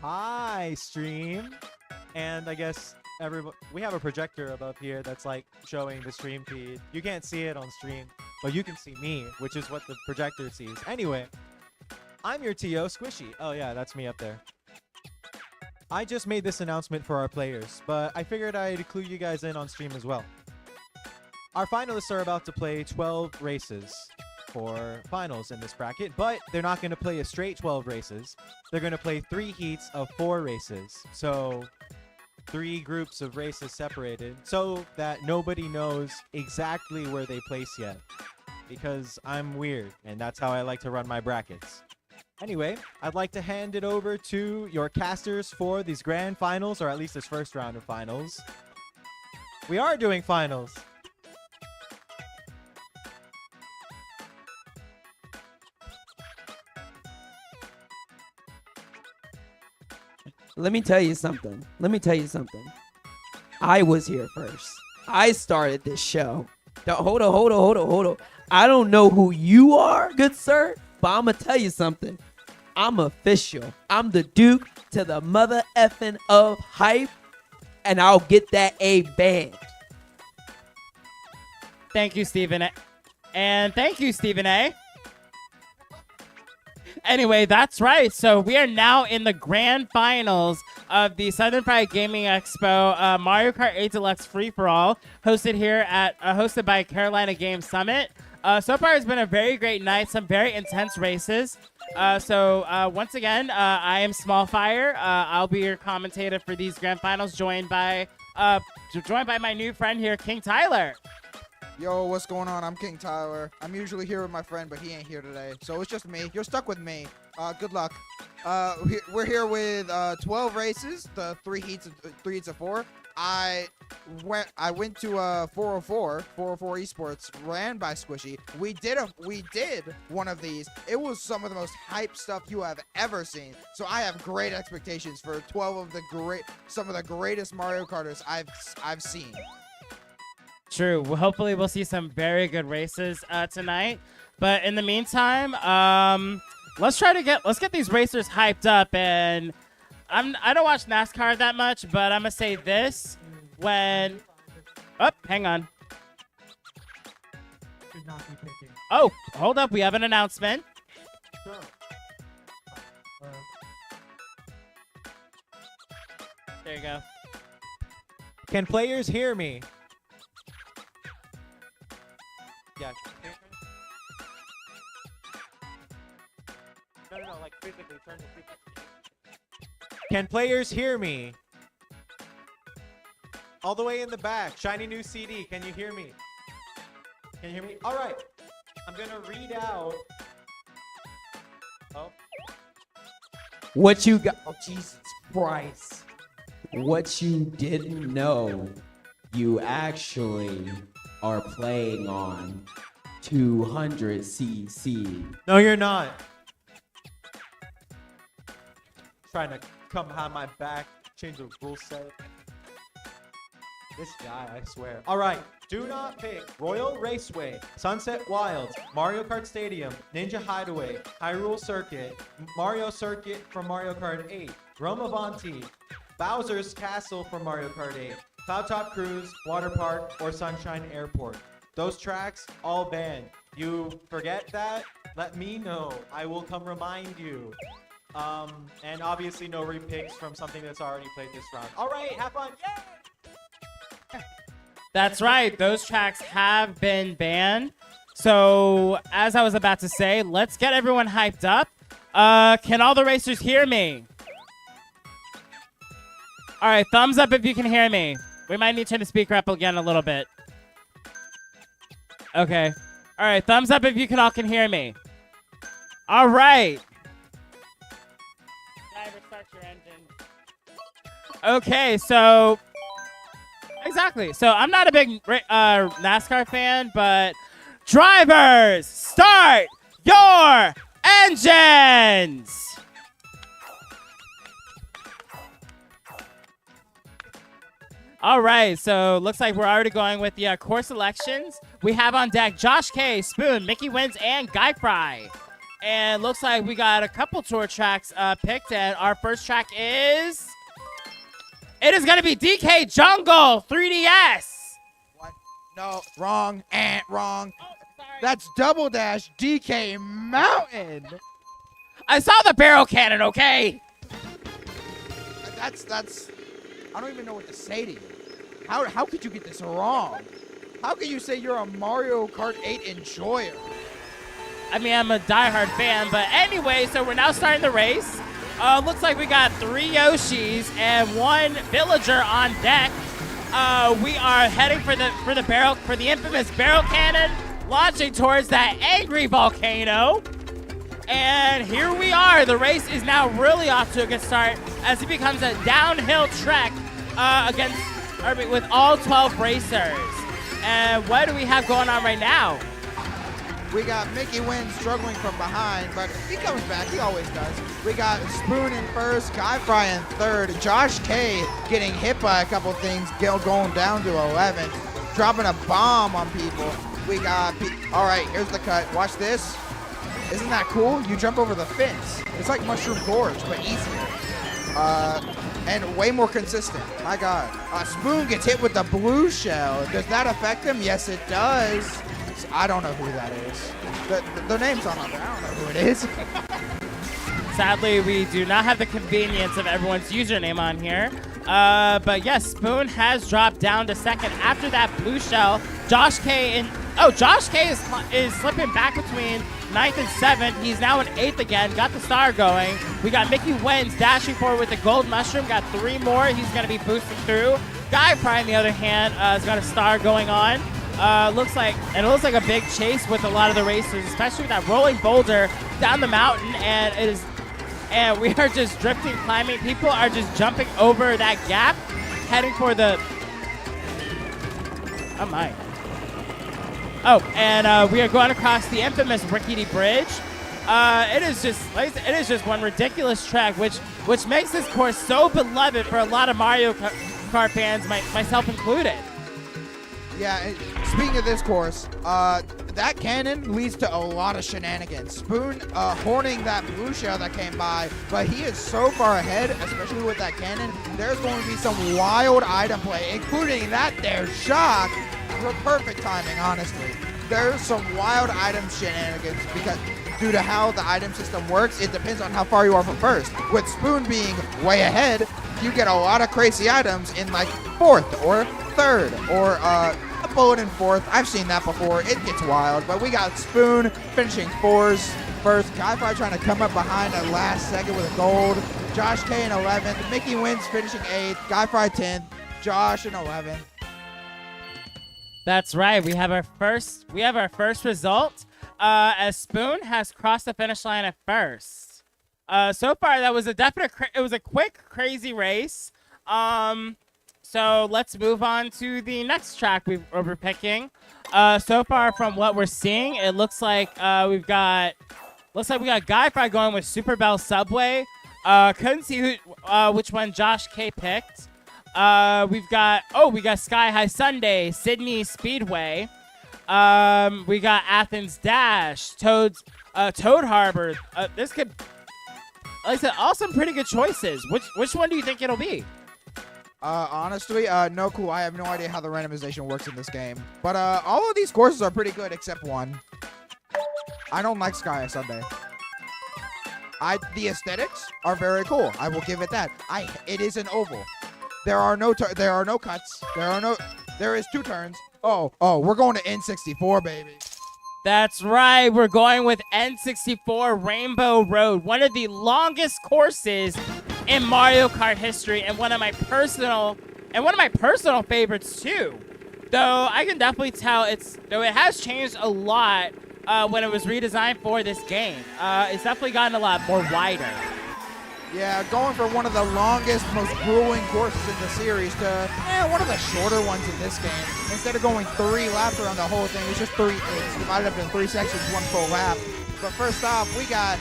Hi, stream. And I guess we have a projector above here that's like showing the stream feed. You can't see it on stream, but you can see me, which is what the projector sees. Anyway, I'm your TO, Squishy. Oh yeah, that's me up there. I just made this announcement for our players, but I figured I'd clue you guys in on stream as well. Our finalists are about to play 12 races for finals in this bracket, but they're not going to play a straight 12 races. They're going to play 3 heats of 4 races. So 3 groups of races separated so that nobody knows exactly where they place yet. Because I'm weird, and that's how I like to run my brackets. Anyway, I'd like to hand it over to your casters for these grand finals, or at least this first round of finals. We are doing finals. Let me tell you something. I was here first. I started this show. Hold on. I don't know who you are, good sir, but I'm going to tell you something. I'm official. I'm the Duke to the mother effing of hype, and I'll get that A band. Thank you, Stephen A. And thank you, Stephen A. Anyway, that's right. So we are now in the grand finals of the Southern Fried Gaming Expo Mario Kart 8 Deluxe Free-for-All, hosted by Carolina Games Summit. So far, it's been a very great night. Some very intense races. Once again, I am Smallfire. I'll be your commentator for these grand finals, joined by my new friend here, King Tyler. Yo, what's going on? I'm King Tyler. I'm usually here with my friend, but he ain't here today. So it's just me. You're stuck with me. Good luck. We're here with 12 races, the 3 heats of 4. I went to 404 Esports, ran by Squishy. We did one of these. It was some of the most hype stuff you have ever seen. So I have great expectations for 12 of some of the greatest Mario Karters I've seen. True. Well, hopefully we'll see some very good races tonight. But in the meantime, let's get these racers hyped up. And I don't watch NASCAR that much, but I'm gonna say this when. Oh, hang on. Oh, hold up. We have an announcement. There you go. Can players hear me? Yeah. No, like physically turn the frequency. Can players hear me? All the way in the back, shiny new CD. Can you hear me? Can you hear me? All right. I'm gonna read out. Oh. What you got? Oh, Jesus Christ. What you didn't know, you actually are playing on 200cc. No, you're not. Trying to come behind my back, change the rule set. This guy, I swear. All right, do not pick Royal Raceway, Sunset Wilds, Mario Kart Stadium, Ninja Hideaway, Hyrule Circuit, Mario Circuit from Mario Kart 8, Rome Avanti, Bowser's Castle from Mario Kart 8, Cloud Top Cruise, Water Park, or Sunshine Airport. Those tracks, all banned. You forget that? Let me know. I will come remind you. And obviously no repicks from something that's already played this round. All right, have fun. Yay! That's right. Those tracks have been banned. So, as I was about to say, let's get everyone hyped up. Can all the racers hear me? All right, thumbs up if you can hear me. We might need to turn the speaker up again a little bit. Okay. All right, thumbs up if you all can hear me. All right. Driver, start your engine. Okay, so... Exactly. So I'm not a big NASCAR fan, but drivers, start your engines! All right, so looks like we're already going with the course selections. We have on deck Josh K, Spoon, Mickey Wins, and Guy Fry. And looks like we got a couple tour tracks picked, and our first track is... It is going to be DK Jungle 3DS. What? No, wrong. Wrong. Oh, sorry. That's Double Dash DK Mountain. I saw the barrel cannon, okay? That's. I don't even know what to say to you. How could you get this wrong? How can you say you're a Mario Kart 8 enjoyer? I mean, I'm a diehard fan, but anyway, so we're now starting the race. Looks like we got 3 Yoshis and 1 villager on deck. We are heading for the infamous barrel cannon, launching towards that angry volcano. And here we are. The race is now really off to a good start as it becomes a downhill trek with all 12 racers. And what do we have going on right now? We got Mickey Wynn struggling from behind, but he comes back. He always does. We got Spoon in first, Guy Fry in third, Josh K getting hit by a couple things, going down to 11th, dropping a bomb on people. We got, all right, here's the cut. Watch this. Isn't that cool? You jump over the fence. It's like Mushroom Gorge, but easier. And way more consistent. My God. Spoon gets hit with the blue shell. Does that affect him? Yes, it does. I don't know who that is. The name's on there. I don't know who it is. Sadly, we do not have the convenience of everyone's username on here. But yes, Spoon has dropped down to second after that blue shell. Josh K is slipping back between 9th and 7th. He's now in 8th again. Got the star going. We got Mickey Wins dashing forward with the gold mushroom. Got 3 more. He's going to be boosting through. Guy Fry, on the other hand, has got a star going on. It looks like a big chase with a lot of the racers, especially with that rolling boulder down the mountain, and we are just drifting, climbing. People are just jumping over that gap, heading for the. Oh my! Oh, and we are going across the infamous rickety bridge. It is just one ridiculous track, which makes this course so beloved for a lot of Mario Kart fans, myself included. Yeah, speaking of this course, that cannon leads to a lot of shenanigans. Spoon horning that blue shell that came by, but he is so far ahead, especially with that cannon. There's going to be some wild item play, including that there shock. Perfect timing, honestly. There's some wild item shenanigans because due to how the item system works, it depends on how far you are from first. With Spoon being way ahead, you get a lot of crazy items in like 4th or 3rd or a bullet in 4th. I've seen that before. It gets wild, but we got Spoon finishing 4s first. Guy Fry trying to come up behind at last second with a gold. Josh K in 11th. Mickey Wins finishing 8th. Guy Fry 10th. Josh in 11th. That's right. We have our first result. As Spoon has crossed the finish line at first. So far, that was it was a quick, crazy race. So let's move on to the next track we're picking. So far, from what we're seeing, it looks like we got Guy Fry going with Super Bell Subway. Couldn't see which one Josh K picked. We got Sky High Sunday, Sydney Speedway. We got Athens Dash, Toad Harbor. This could, like I said, all some pretty good choices. Which one do you think it'll be? Honestly, no clue. I have no idea how the randomization works in this game. But all of these courses are pretty good except one. I don't like Sky High Sunday. The aesthetics are very cool. I will give it that. It is an oval. There are no cuts. There is 2 turns. Oh, we're going to N64, baby. That's right. We're going with N64 Rainbow Road, one of the longest courses in Mario Kart history, and one of my personal favorites too. Though I can definitely tell it has changed a lot when it was redesigned for this game. It's definitely gotten a lot more wider. Yeah, going from one of the longest, most grueling courses in the series to one of the shorter ones in this game. Instead of going 3 laps around the whole thing, it's just it's divided up in 3 sections, 1 full lap. But first off, we got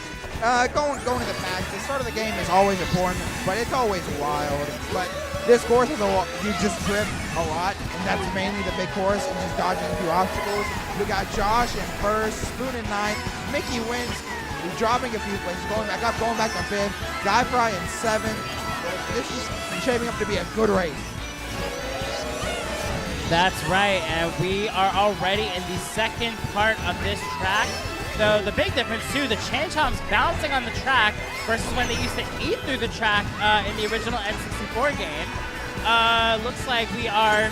going to the pack. The start of the game is always important, but it's always wild. But this course is you just drift a lot, and that's mainly the big course, and just dodging a few obstacles. We got Josh in first, Spoon in 9th, Mickey Wins He's dropping a few places, going back up, going back to 5th. Guy Fry in 7th. This is shaping up to be a good race. That's right, and we are already in the second part of this track. So the big difference too, the change hops bouncing on the track versus when they used to eat through the track in the original N64 game. Looks like we're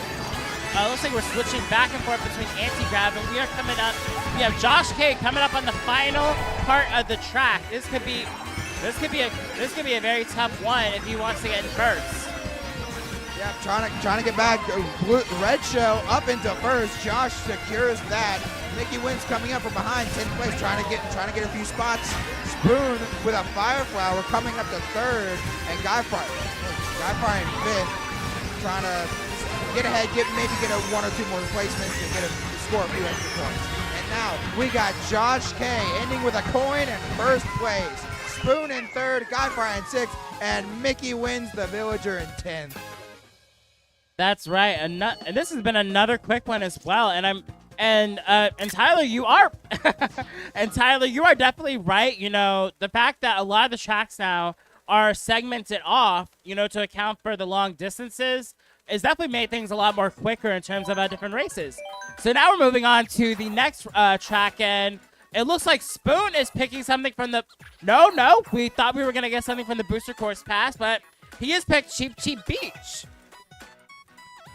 switching back and forth between anti-grab, and we are coming up. We have Josh K coming up on the final part of the track. This could be a very tough one if he wants to get in first. Yeah, trying to get back. Red Show up into first. Josh secures that. Mickey Wins coming up from behind, 10th place, trying to get a few spots. Spoon with a Fire Flower coming up to 3rd, and Guy Fry in 5th, trying to get ahead, maybe get a 1 or 2 more replacements to score a few extra points. And now we got Josh K ending with a coin in 1st place. Spoon in 3rd, Guy Fry in 6th, and Mickey Wins the Villager in 10th. That's right, and this has been another quick one as well. And Tyler, you are, you are definitely right. You know, the fact that a lot of the tracks now are segmented off, you know, to account for the long distances, has definitely made things a lot more quicker in terms of different races. So now we're moving on to the next track, and it looks like Spoon is picking something from the. No, we thought we were gonna get something from the Booster Course Pass, but he has picked Cheap Cheap Beach.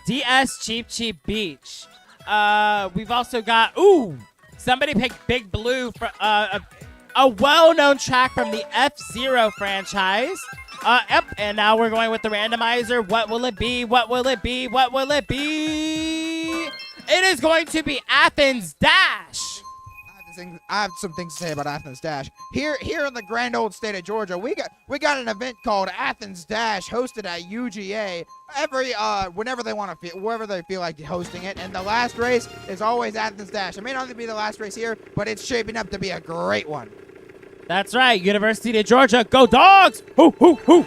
DS Cheap Cheap Beach. We've also got, somebody picked Big Blue for a well-known track from the F-Zero franchise. Yep, and now we're going with the randomizer. What will it be? What will it be? What will it be? It is going to be Athens Dash. I have some things to say about Athens Dash. Here in the grand old state of Georgia, we got an event called Athens Dash hosted at UGA whenever they feel like hosting it. And the last race is always Athens Dash. It may not be the last race here, but it's shaping up to be a great one. That's right, University of Georgia, go Dogs! Hoo hoo hoo!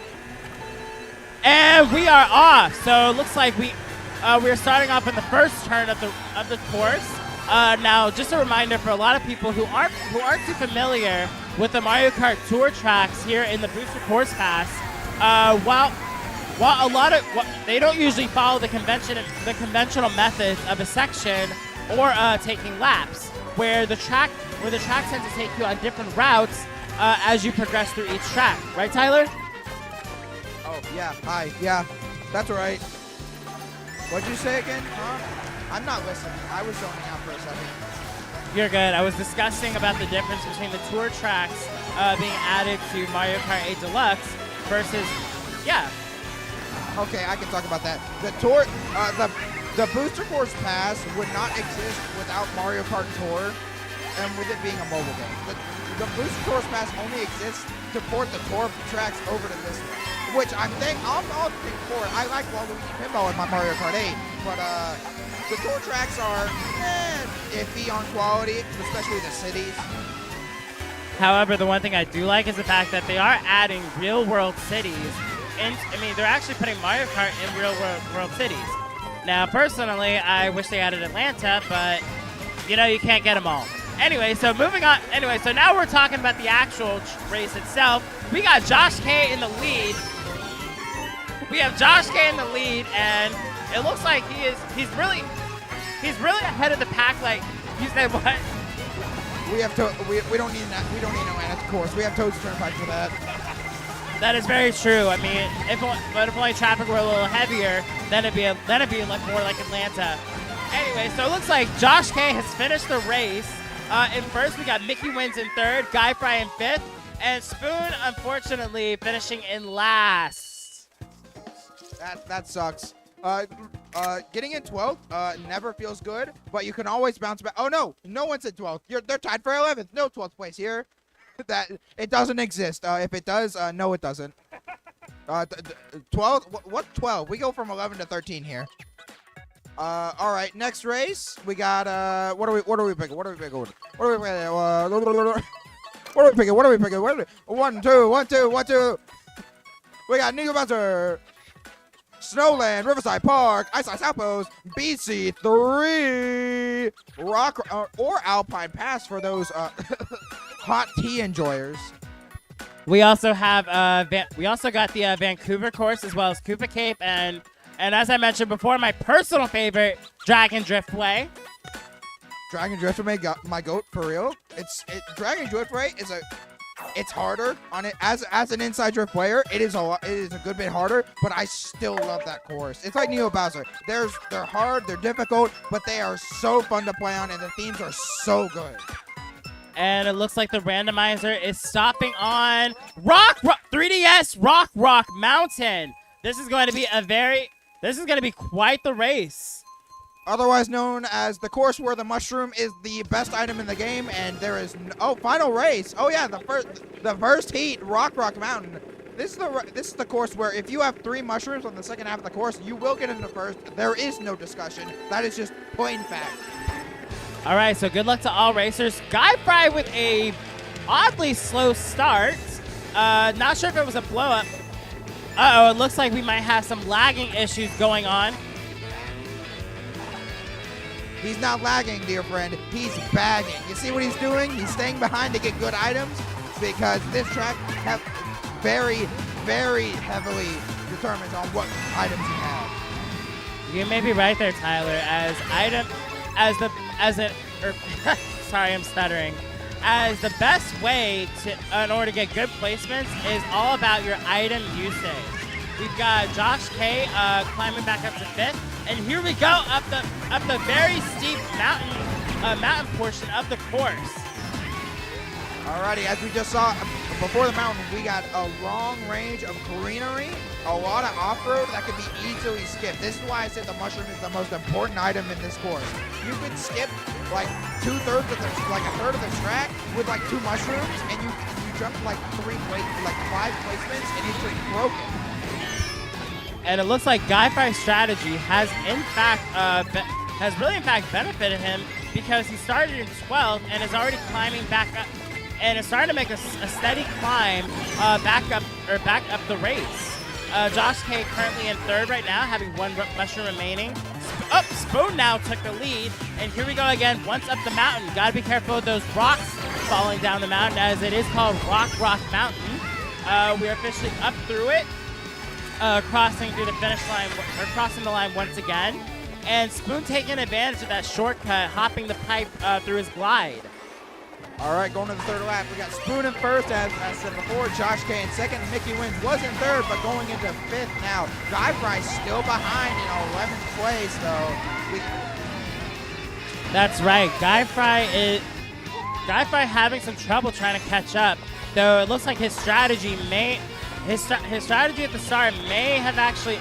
And we are off. So it looks like we're starting off in the first turn of the course. Now, just a reminder for a lot of people who aren't too familiar with the Mario Kart Tour tracks here in the Booster Course Pass, while they don't usually follow the conventional methods of a section or taking laps, where the track tends to take you on different routes as you progress through each track. Right, Tyler? Oh yeah, hi, yeah, that's right. What'd you say again? Huh? I'm not listening. I was zoning out for a second. You're good. I was discussing about the difference between the tour tracks being added to Mario Kart 8 Deluxe versus, yeah. Okay, I can talk about that. The tour, the Booster Course Pass would not exist without Mario Kart Tour, and with it being a mobile game. The Booster Course Pass only exists to port the tour tracks over to this one, which I'm all for it. I like Waluigi Pinball in my Mario Kart 8, but the tour tracks are iffy on quality, especially the cities. However, the one thing I do like is the fact that they are adding real-world cities. And I mean, they're actually putting Mario Kart in real-world cities. Now, personally, I wish they added Atlanta, but you know, you can't get them all. Anyway, so moving on. Anyway, so now we're talking about the actual race itself. We got Josh K in the lead. We have Josh K in the lead, and it looks like he's really ahead of the pack. Like, you said what? We don't need no Atlantic course. We have Toad's Turnpike for that. That is very true. I mean, if only traffic were a little heavier, then it'd be like more like Atlanta. Anyway, so it looks like Josh K has finished the race. In first, we got Mickey Wins in third, Guy Fry in fifth, and Spoon, unfortunately, finishing in last. That sucks. Getting in 12th never feels good, but you can always bounce back. Oh no one's in 12th. They're tied for 11th. No 12th place here. That it doesn't exist. If it does, no, it doesn't. 12. What 12? We go from 11 to 13 here. All right. Next race, we got what are we picking? What are we picking? One, two. We got Needle Bouncer, Snowland, Riverside Park, Ice Outpost, BC3, Rock or Alpine Pass for those hot tea enjoyers. We also have we also got the Vancouver course as well as Koopa Cape and as I mentioned before, my personal favorite, Dragon Driftway. Dragon Driftway got my goat for real. Dragon Driftway it's harder on it as an inside drift player. It is a good bit harder, but I still love that course. It's like Neo Bowser. They're hard, they're difficult, but they are so fun to play on, and the themes are so good. And it looks like the randomizer is stopping on 3DS Rock Mountain. This is going to be quite the race. Otherwise known as the course where the mushroom is the best item in the game, and there is final race. Oh yeah, the first heat, Rock Mountain. This is the course where if you have 3 mushrooms on the second half of the course, you will get into first. There is no discussion. That is just plain fact. All right, so good luck to all racers. Guy Fry with a oddly slow start. Not sure if it was a blow up. Uh-oh, it looks like we might have some lagging issues going on. He's not lagging, dear friend. He's bagging. You see what he's doing? He's staying behind to get good items because this track very, very heavily determines on what items you have. You may be right there, Tyler. Sorry, I'm stuttering. As the best way in order to get good placements is all about your item usage. We've got Josh K climbing back up to 5th, and here we go up the very steep mountain portion of the course. Alrighty, as we just saw before the mountain, we got a long range of greenery, a lot of off-road that can be easily skipped. This is why I said the mushroom is the most important item in this course. You can skip like a third of the track with like 2 mushrooms, and you jump like 5 placements, and it's just broken. And it looks like Guy Fry's strategy has really benefited him because he started in 12th and is already climbing back up and is starting to make a steady climb back up the race. Josh K currently in 3rd right now, having 1 mushroom remaining. Spoon now took the lead, and here we go again. Once up the mountain, gotta be careful of those rocks falling down the mountain, as it is called Rock Mountain. We are officially up through it. Crossing through the finish line, or crossing the line once again, and Spoon taking advantage of that shortcut, hopping the pipe through his glide. All right, going to the 3rd lap, we got Spoon in 1st, as I said before, Josh K in 2nd, Mickey Wins was in 3rd, but going into 5th now. Guy Fry still behind in 11th place, though. That's right, Guy Fry having some trouble trying to catch up, though it looks like his strategy at the start may have actually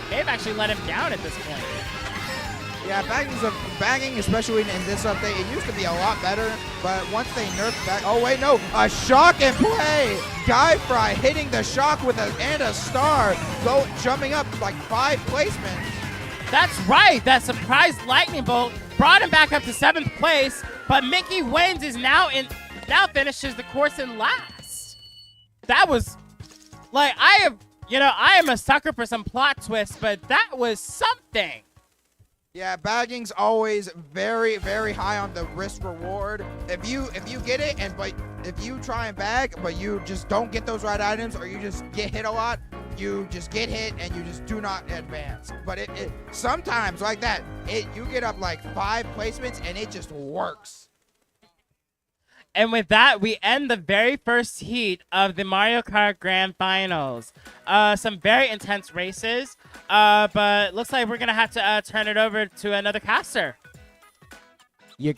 let him down at this point. Yeah, bagging, especially in this update, it used to be a lot better, but once they nerfed back, oh wait, no, a shock and play! Guy Fry hitting the shock and a star, jumping up like 5 placements. That's right, that surprise lightning bolt brought him back up to 7th place, but Mickey Wins is now finishes the course in last. That was, like, I am a sucker for some plot twists, but that was something. Yeah, bagging's always very, very high on the risk reward. If you get it, but if you try and bag, but you just don't get those right items, or you just get hit a lot, you just get hit and you just do not advance. But it sometimes like that, you get up like 5 placements and it just works. And with that, we end the very first heat of the Mario Kart Grand Finals. Some very intense races, but looks like we're going to have to turn it over to another caster. You're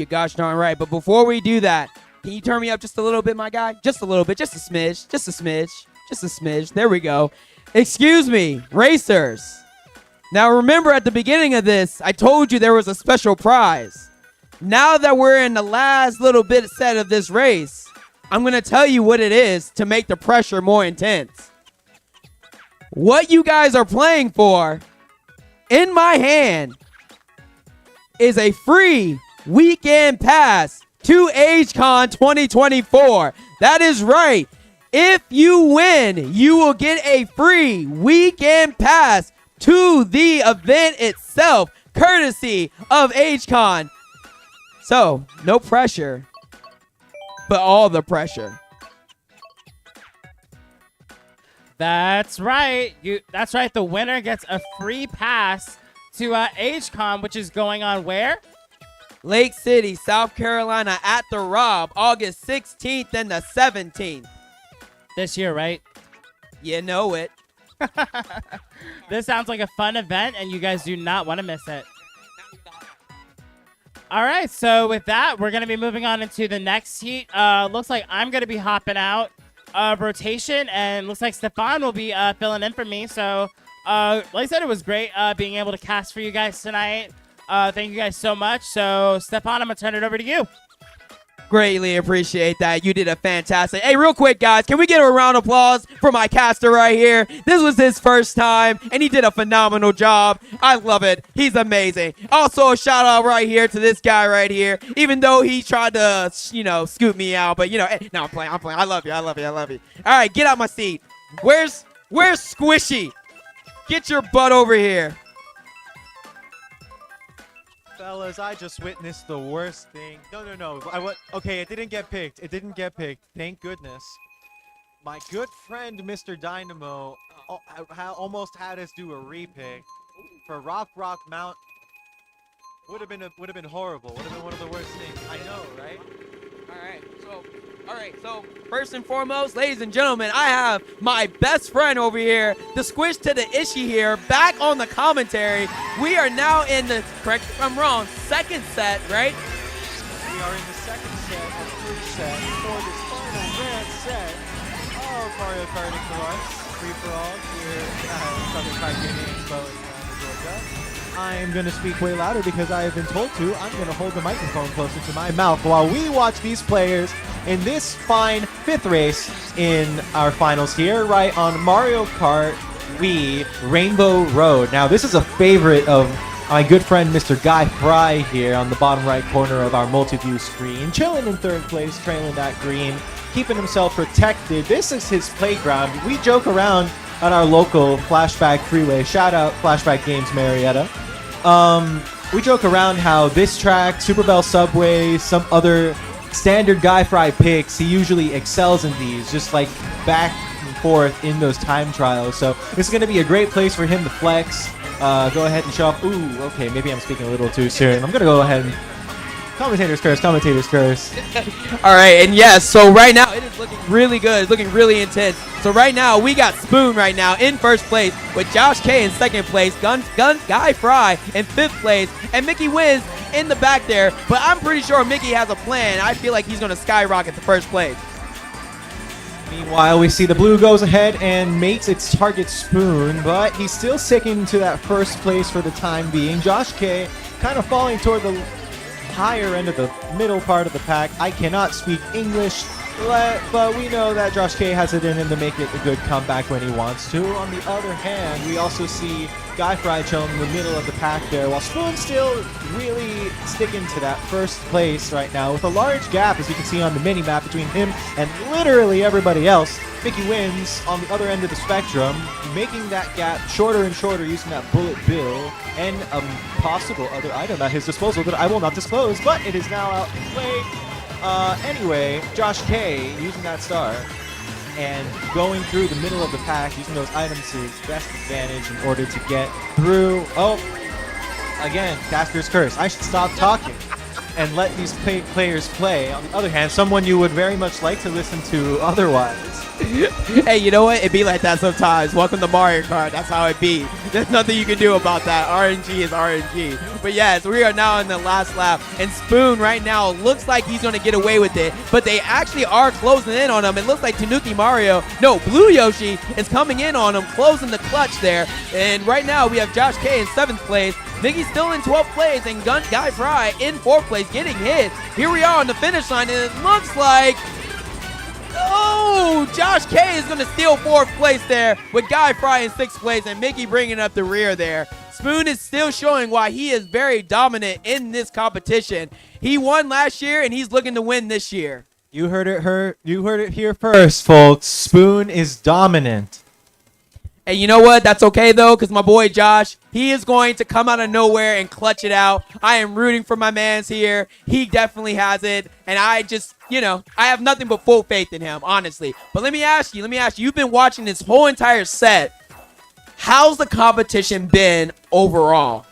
gosh darn right. But before we do that, can you turn me up just a little bit, my guy? Just a little bit, just a smidge, just a smidge, just a smidge. There we go. Excuse me, racers. Now remember at the beginning of this, I told you there was a special prize. Now that we're in the last little bit set of this race, I'm going to tell you what it is to make the pressure more intense. What you guys are playing for, in my hand, is a free weekend pass to AgeCon 2024. That is right. If you win, you will get a free weekend pass to the event itself, courtesy of AgeCon. So, no pressure. but all the pressure. That's right. That's right. The winner gets a free pass to HCOM, which is going on where? Lake City, South Carolina at the Rob, August 16th and the 17th. This year, right? You know it. This sounds like a fun event, and you guys do not want to miss it. All right, so with that, we're going to be moving on into the next heat. Looks like I'm going to be hopping out of rotation, and looks like Stefan will be filling in for me. So, like I said, it was great being able to cast for you guys tonight. Thank you guys so much. So, Stefan, I'm going to turn it over to you. Greatly appreciate that. You did a fantastic. Hey, real quick, guys, can we get a round of applause for my caster right here? This was his first time, and he did a phenomenal job. I love it. He's amazing. Also, a shout out right here to this guy right here. Even though he tried to, scoot me out, but hey, no, I'm playing. I love you. All right, get out my seat. Where's Squishy? Get your butt over here. Fellas, I just witnessed the worst thing. No. Okay, it didn't get picked. Thank goodness. My good friend, Mr. Dynamo, almost had us do a repick for Rock Mount. Would have been horrible. Would have been one of the worst things. I know, right? All right, so first and foremost, ladies and gentlemen, I have my best friend over here, the Squish to the Ishi here, back on the commentary. We are now in the, correct if I'm wrong, second set, right? We are in the second set of first set for this final grand set of Mario Kart Expo free-for-all here at Southern Kart Gaming Expo in Georgia. I am going to speak way louder because I have been told to. I'm going to hold the microphone closer to my mouth while we watch these players in this fine fifth race in our finals here, right on Mario Kart Wii Rainbow Road. Now, this is a favorite of my good friend Mr. Guy Fry here on the bottom right corner of our multi-view screen, chilling in third place, trailing that green, keeping himself protected. This is his playground. We joke around at our local Flashback Freeway. Shout out Flashback Games Marietta. We joke around how this track, Super Bell Subway, some other standard Guy Fry picks, he usually excels in these, just like back and forth in those time trials. So this is going to be a great place for him to flex. Go ahead and show off. Ooh, okay, maybe I'm speaking a little too soon. I'm going to go ahead and commentators curse. All right, and yes, so right now it is looking really good. It's looking really intense. So right now we got Spoon right now in first place with Josh K in second place, Guy Fry in fifth place, and Mickey Wiz in the back there. But I'm pretty sure Mickey has a plan. I feel like he's going to skyrocket to first place. Meanwhile, we see the blue goes ahead and makes its target Spoon, but he's still sticking to that first place for the time being. Josh K kind of falling toward the higher end of the middle part of the pack. I cannot speak English, but we know that Josh K has it in him to make it a good comeback when he wants to. On the other hand, we also see Guy Fry chilling in the middle of the pack there, while Spoon still really sticking to that first place right now with a large gap, as you can see on the mini-map, between him and literally everybody else. Mickey Wins on the other end of the spectrum, making that gap shorter and shorter using that bullet bill and a possible other item at his disposal that I will not disclose, but it is now out in play. Anyway, Josh K using that star and going through the middle of the pack, using those items to his best advantage in order to get through. Oh, again, Caster's Curse. I should stop talking and let these players play. On the other hand, someone you would very much like to listen to otherwise. Hey, you know what? It be like that sometimes. Welcome to Mario Kart. That's how it be. There's nothing you can do about that. RNG is RNG. But yes, we are now in the last lap. And Spoon right now looks like he's going to get away with it. But they actually are closing in on him. It looks like Tanuki Mario, no, Blue Yoshi is coming in on him, closing the clutch there. And right now we have Josh K in 7th place. Mickey's still in 12th place. And Guy Fry in 4th place getting hit. Here we are on the finish line. And it looks like... Oh, Josh K is going to steal 4th place there with Guy Fry in 6th place and Mickey bringing up the rear there. Spoon is still showing why he is very dominant in this competition. He won last year and he's looking to win this year. You heard it here first, folks. Spoon is dominant. And you know what? That's okay, though, because my boy Josh, he is going to come out of nowhere and clutch it out. I am rooting for my mans here. He definitely has it. And I just you know, I have nothing but full faith in him, honestly. But let me ask you, you've been watching this whole entire set. How's the competition been overall?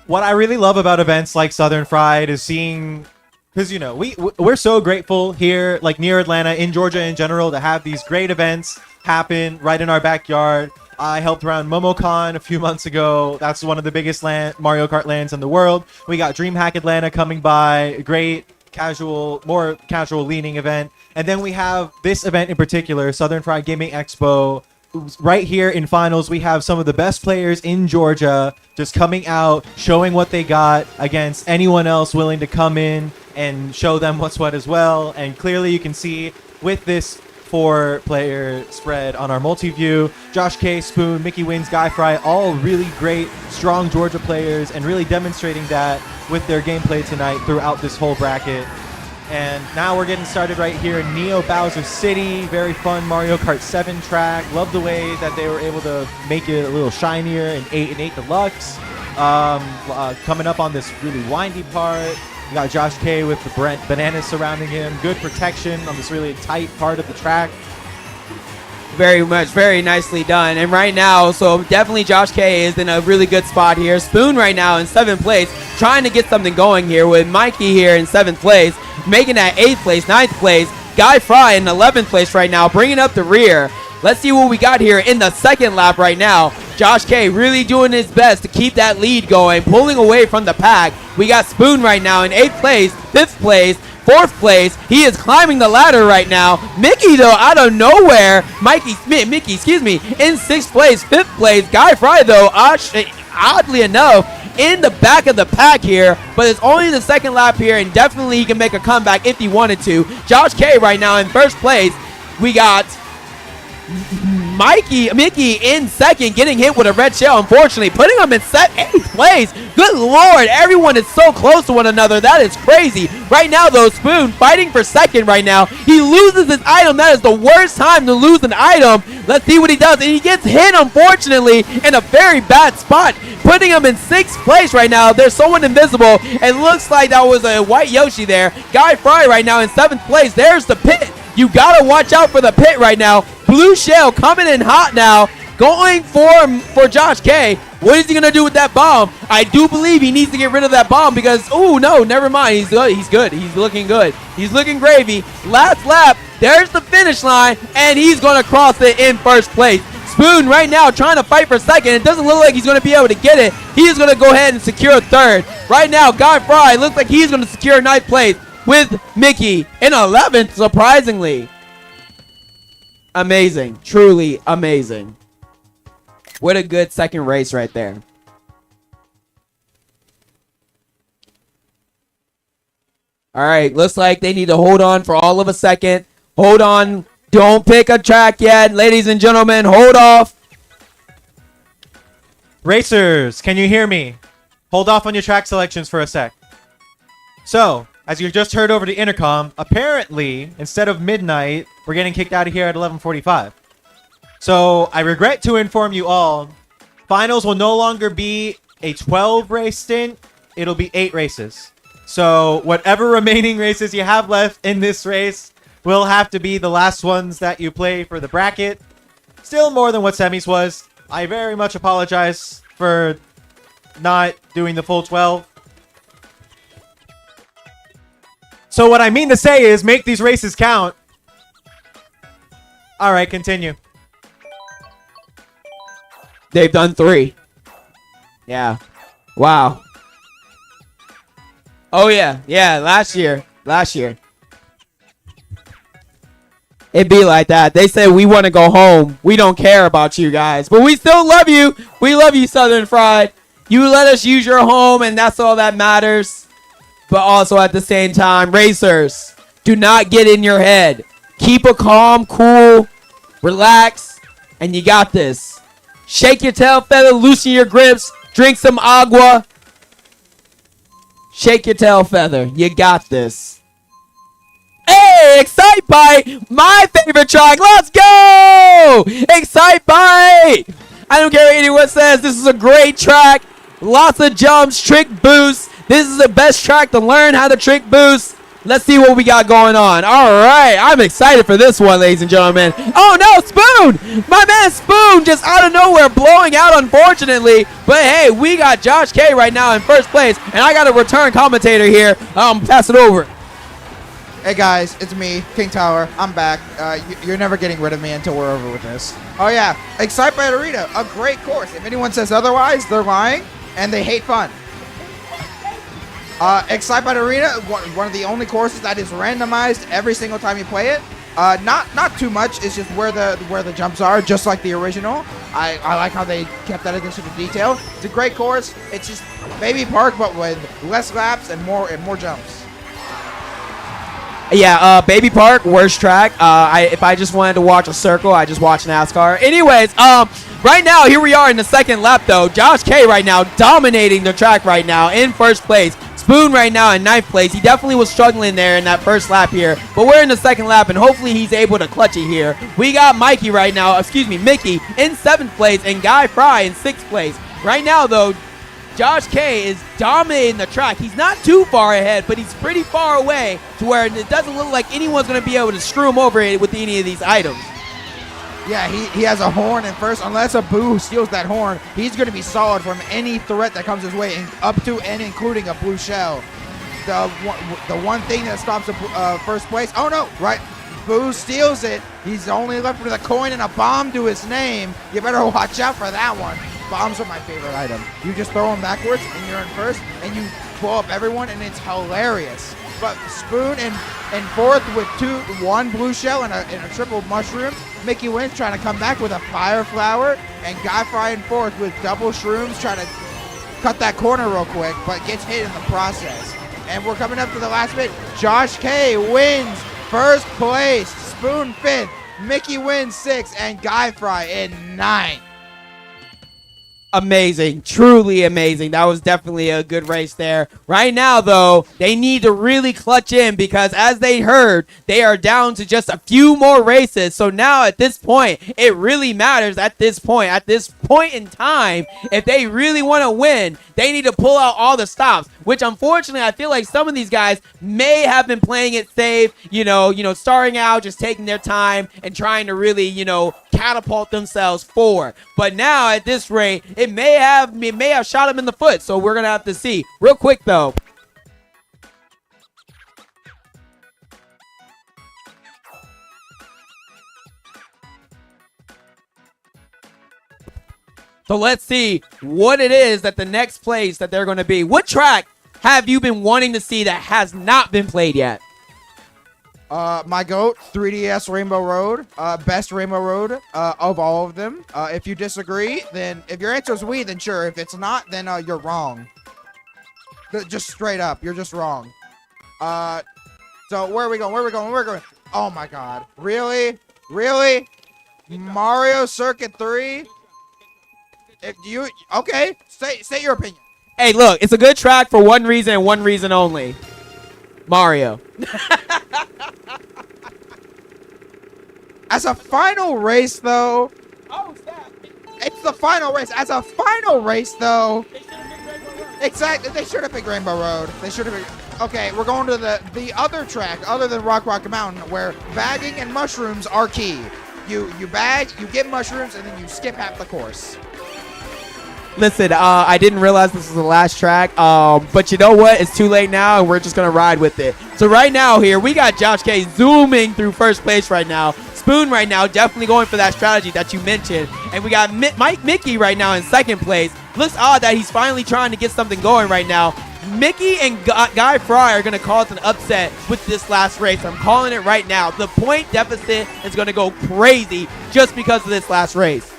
What I really love about events like Southern Fried is seeing, because, you know, we're so grateful here, like near Atlanta, in Georgia in general, to have these great events happen right in our backyard. I helped around MomoCon a few months ago. That's one of the biggest Mario Kart lands in the world. We got DreamHack Atlanta coming by, a great more casual leaning event. And then we have this event in particular, Southern Fried Gaming Expo. Right here in finals, we have some of the best players in Georgia just coming out, showing what they got against anyone else willing to come in and show them what's what as well. And clearly you can see with this 4-player spread on our multi-view, Josh K, Spoon, Mickey Wins, Guy Fry, all really great, strong Georgia players, and really demonstrating that with their gameplay tonight throughout this whole bracket. And now we're getting started right here in Neo Bowser City. Very fun Mario Kart 7 track. Love the way that they were able to make it a little shinier in 8 and 8 Deluxe. Coming up on this really windy part. You got Josh K with the bananas surrounding him. Good protection on this really tight part of the track. Very nicely done. And right now, so definitely Josh K is in a really good spot here. Spoon right now in 7th place, trying to get something going here with Mikey here in 7th place, making that 8th place, 9th place. Guy Fry in 11th place right now, bringing up the rear. Let's see what we got here in the second lap right now. Josh K really doing his best to keep that lead going, pulling away from the pack. We got Spoon right now in 8th place, 5th place, 4th place. He is climbing the ladder right now. Mickey, though, out of nowhere. Mickey, excuse me, in 6th place, 5th place. Guy Fry, though, oddly enough, in the back of the pack here, but it's only the second lap here, and definitely he can make a comeback if he wanted to. Josh K right now in 1st place. We got Mickey in 2nd, getting hit with a red shell, unfortunately, putting him in 8th place. Good Lord, everyone is so close to one another. That is crazy. Right now, though, Spoon fighting for 2nd right now. He loses his item. That is the worst time to lose an item. Let's see what he does. And he gets hit, unfortunately, in a very bad spot, putting him in 6th place right now. There's someone invisible. It looks like that was a white Yoshi there. Guy Fry right now in 7th place. There's the pit. You gotta watch out for the pit right now. Blue Shell coming in hot now, going for Josh K. What is he gonna do with that bomb? I do believe he needs to get rid of that bomb because, oh no, never mind. He's good. He's good. He's looking good. He's looking gravy. Last lap. There's the finish line, and he's gonna cross it in 1st place. Spoon right now trying to fight for 2nd. It doesn't look like he's gonna be able to get it. He is gonna go ahead and secure 3rd. Right now, Guy Fry looks like he's gonna secure 9th place with Mickey in 11th, surprisingly. Amazing. Truly amazing. What a good second race right there. All right, looks like they need to hold on for all of a second. Hold on. Don't pick a track yet. Ladies and gentlemen, hold off. Racers, can you hear me? Hold off on your track selections for a sec. So, as you just heard over the intercom, apparently, instead of midnight, we're getting kicked out of here at 11:45. So, I regret to inform you all, finals will no longer be a 12-race stint. It'll be 8 races. So, whatever remaining races you have left in this race will have to be the last ones that you play for the bracket. Still more than what semis was. I very much apologize for not doing the full 12. So what I mean to say is make these races count. All right, continue. They've done 3. Yeah. Wow. Oh, yeah. Yeah, last year. It'd be like that. They say we want to go home. We don't care about you guys. But we still love you. We love you, Southern Fried. You let us use your home, and that's all that matters. But also at the same time, racers, do not get in your head. Keep a calm, cool, relax, and you got this. Shake your tail feather, loosen your grips, drink some agua. Shake your tail feather. You got this. Hey, Excite Bite, my favorite track. Let's go! Excite Bite. I don't care what anyone says. This is a great track. Lots of jumps, trick boosts. This is the best track to learn how to trick boost. Let's see what we got going on. All right, I'm excited for this one, ladies and gentlemen. Oh no, Spoon! My man Spoon just out of nowhere blowing out, unfortunately. But hey, we got Josh K right now in first place, and I got a return commentator here. Pass it over. Hey guys, it's me, King Tower. I'm back. You're never getting rid of me until we're over with this. Oh yeah, Excite by Arena, a great course. If anyone says otherwise, they're lying and they hate fun. Excite by Arena, one of the only courses that is randomized every single time you play it. Not too much. It's just where the jumps are, just like the original. I like how they kept that attention to detail. It's a great course. It's just Baby Park, but with less laps and more jumps. Yeah, Baby Park, worst track. If I just wanted to watch a circle, I just watch NASCAR. Anyways, right now, here we are in the second lap, though. Josh K right now dominating the track right now in first place. Spoon right now in ninth place. He definitely was struggling there in that first lap here, but we're in the second lap, and hopefully he's able to clutch it here. We got Mickey in seventh place, and Guy Fry in sixth place. Right now, though, Josh K is dominating the track. He's not too far ahead, but he's pretty far away to where it doesn't look like anyone's going to be able to screw him over with any of these items. Yeah, he has a horn in first. Unless a Boo steals that horn, he's going to be solid from any threat that comes his way, up to and including a blue shell. The one thing that stops first place. Oh no! Right, Boo steals it. He's only left with a coin and a bomb to his name. You better watch out for that one. Bombs are my favorite item. You just throw them backwards and you're in first, and you blow up everyone, and it's hilarious. But Spoon in fourth with one blue shell and a triple mushroom. Mickey wins trying to come back with a fire flower, and Guy Fry in fourth with double shrooms trying to cut that corner real quick, but gets hit in the process. And we're coming up to the last bit. Josh K wins first place. Spoon fifth. Mickey wins sixth, and Guy Fry in ninth. Amazing, truly amazing. That was definitely a good race there. Right now, though, they need to really clutch in because, as they heard, they are down to just a few more races. So now, at this point, it really matters. At this point in time, if they really want to win, they need to pull out all the stops. Which, unfortunately, I feel like some of these guys may have been playing it safe. Starting out, just taking their time and trying to really, catapult themselves forward. But now, at this rate, it may have shot him in the foot, so we're going to have to see. Real quick, though. So let's see what it is that the next place that they're going to be. What track have you been wanting to see that has not been played yet? My GOAT, 3DS Rainbow Road, best Rainbow Road of all of them. If you disagree, then if your answer is we, then sure. If it's not, then you're wrong. Just straight up, you're just wrong. So where are we going? Where are we going? Oh my God, really? Mario Circuit 3? Okay, say your opinion. Hey, look, it's a good track for one reason and one reason only. Mario. As a final race, though. Oh, snap. It's the final race. As a final race, though. Exactly. They should have picked Rainbow Road. They should have picked. Okay, we're going to the other track, other than Rock Mountain, where bagging and mushrooms are key. You bag, you get mushrooms, and then you skip half the course. Listen, I didn't realize this was the last track, but you know what? It's too late now, and we're just going to ride with it. So right now here, we got Josh K zooming through first place right now. Spoon right now definitely going for that strategy that you mentioned. And we got Mickey right now in second place. Looks odd that he's finally trying to get something going right now. Mickey and Guy Fry are going to cause an upset with this last race. I'm calling it right now. The point deficit is going to go crazy just because of this last race.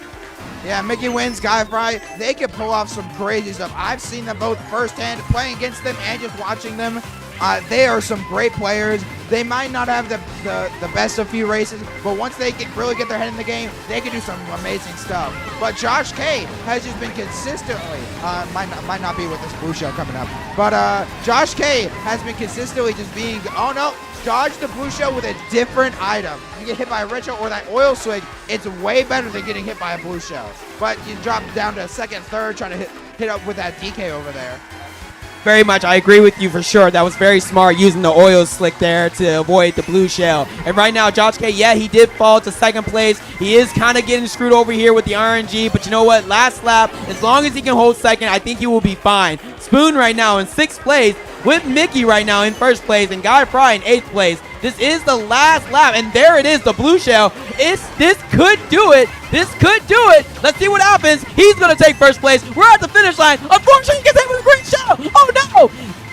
Yeah, Mickey wins, Guy Fry. They can pull off some crazy stuff. I've seen them both firsthand, playing against them and just watching them. They are some great players. They might not have the best of few races, but once they really get their head in the game, they can do some amazing stuff. But Josh K has just been consistently, might not be with this blue shell coming up, but Josh K has been consistently just being, oh no, dodge the blue shell with a different item. You get hit by a red shell or that oil swig, it's way better than getting hit by a blue shell. But you drop down to second, third, trying to hit up with that DK over there. Very much. I agree with you for sure. That was very smart using the oil slick there to avoid the blue shell. And right now, Josh K, yeah, he did fall to second place. He is kind of getting screwed over here with the RNG, but you know what? Last lap, as long as he can hold second, I think he will be fine. Spoon right now in 6th place with Mickey right now in 1st place and Guy Fry in 8th place. This is the last lap, and there it is, the blue shell. This could do it. This could do it. Let's see what happens. He's going to take 1st place. We're at the finish line. Unfortunately, he gets hit with a green shell. Oh, no.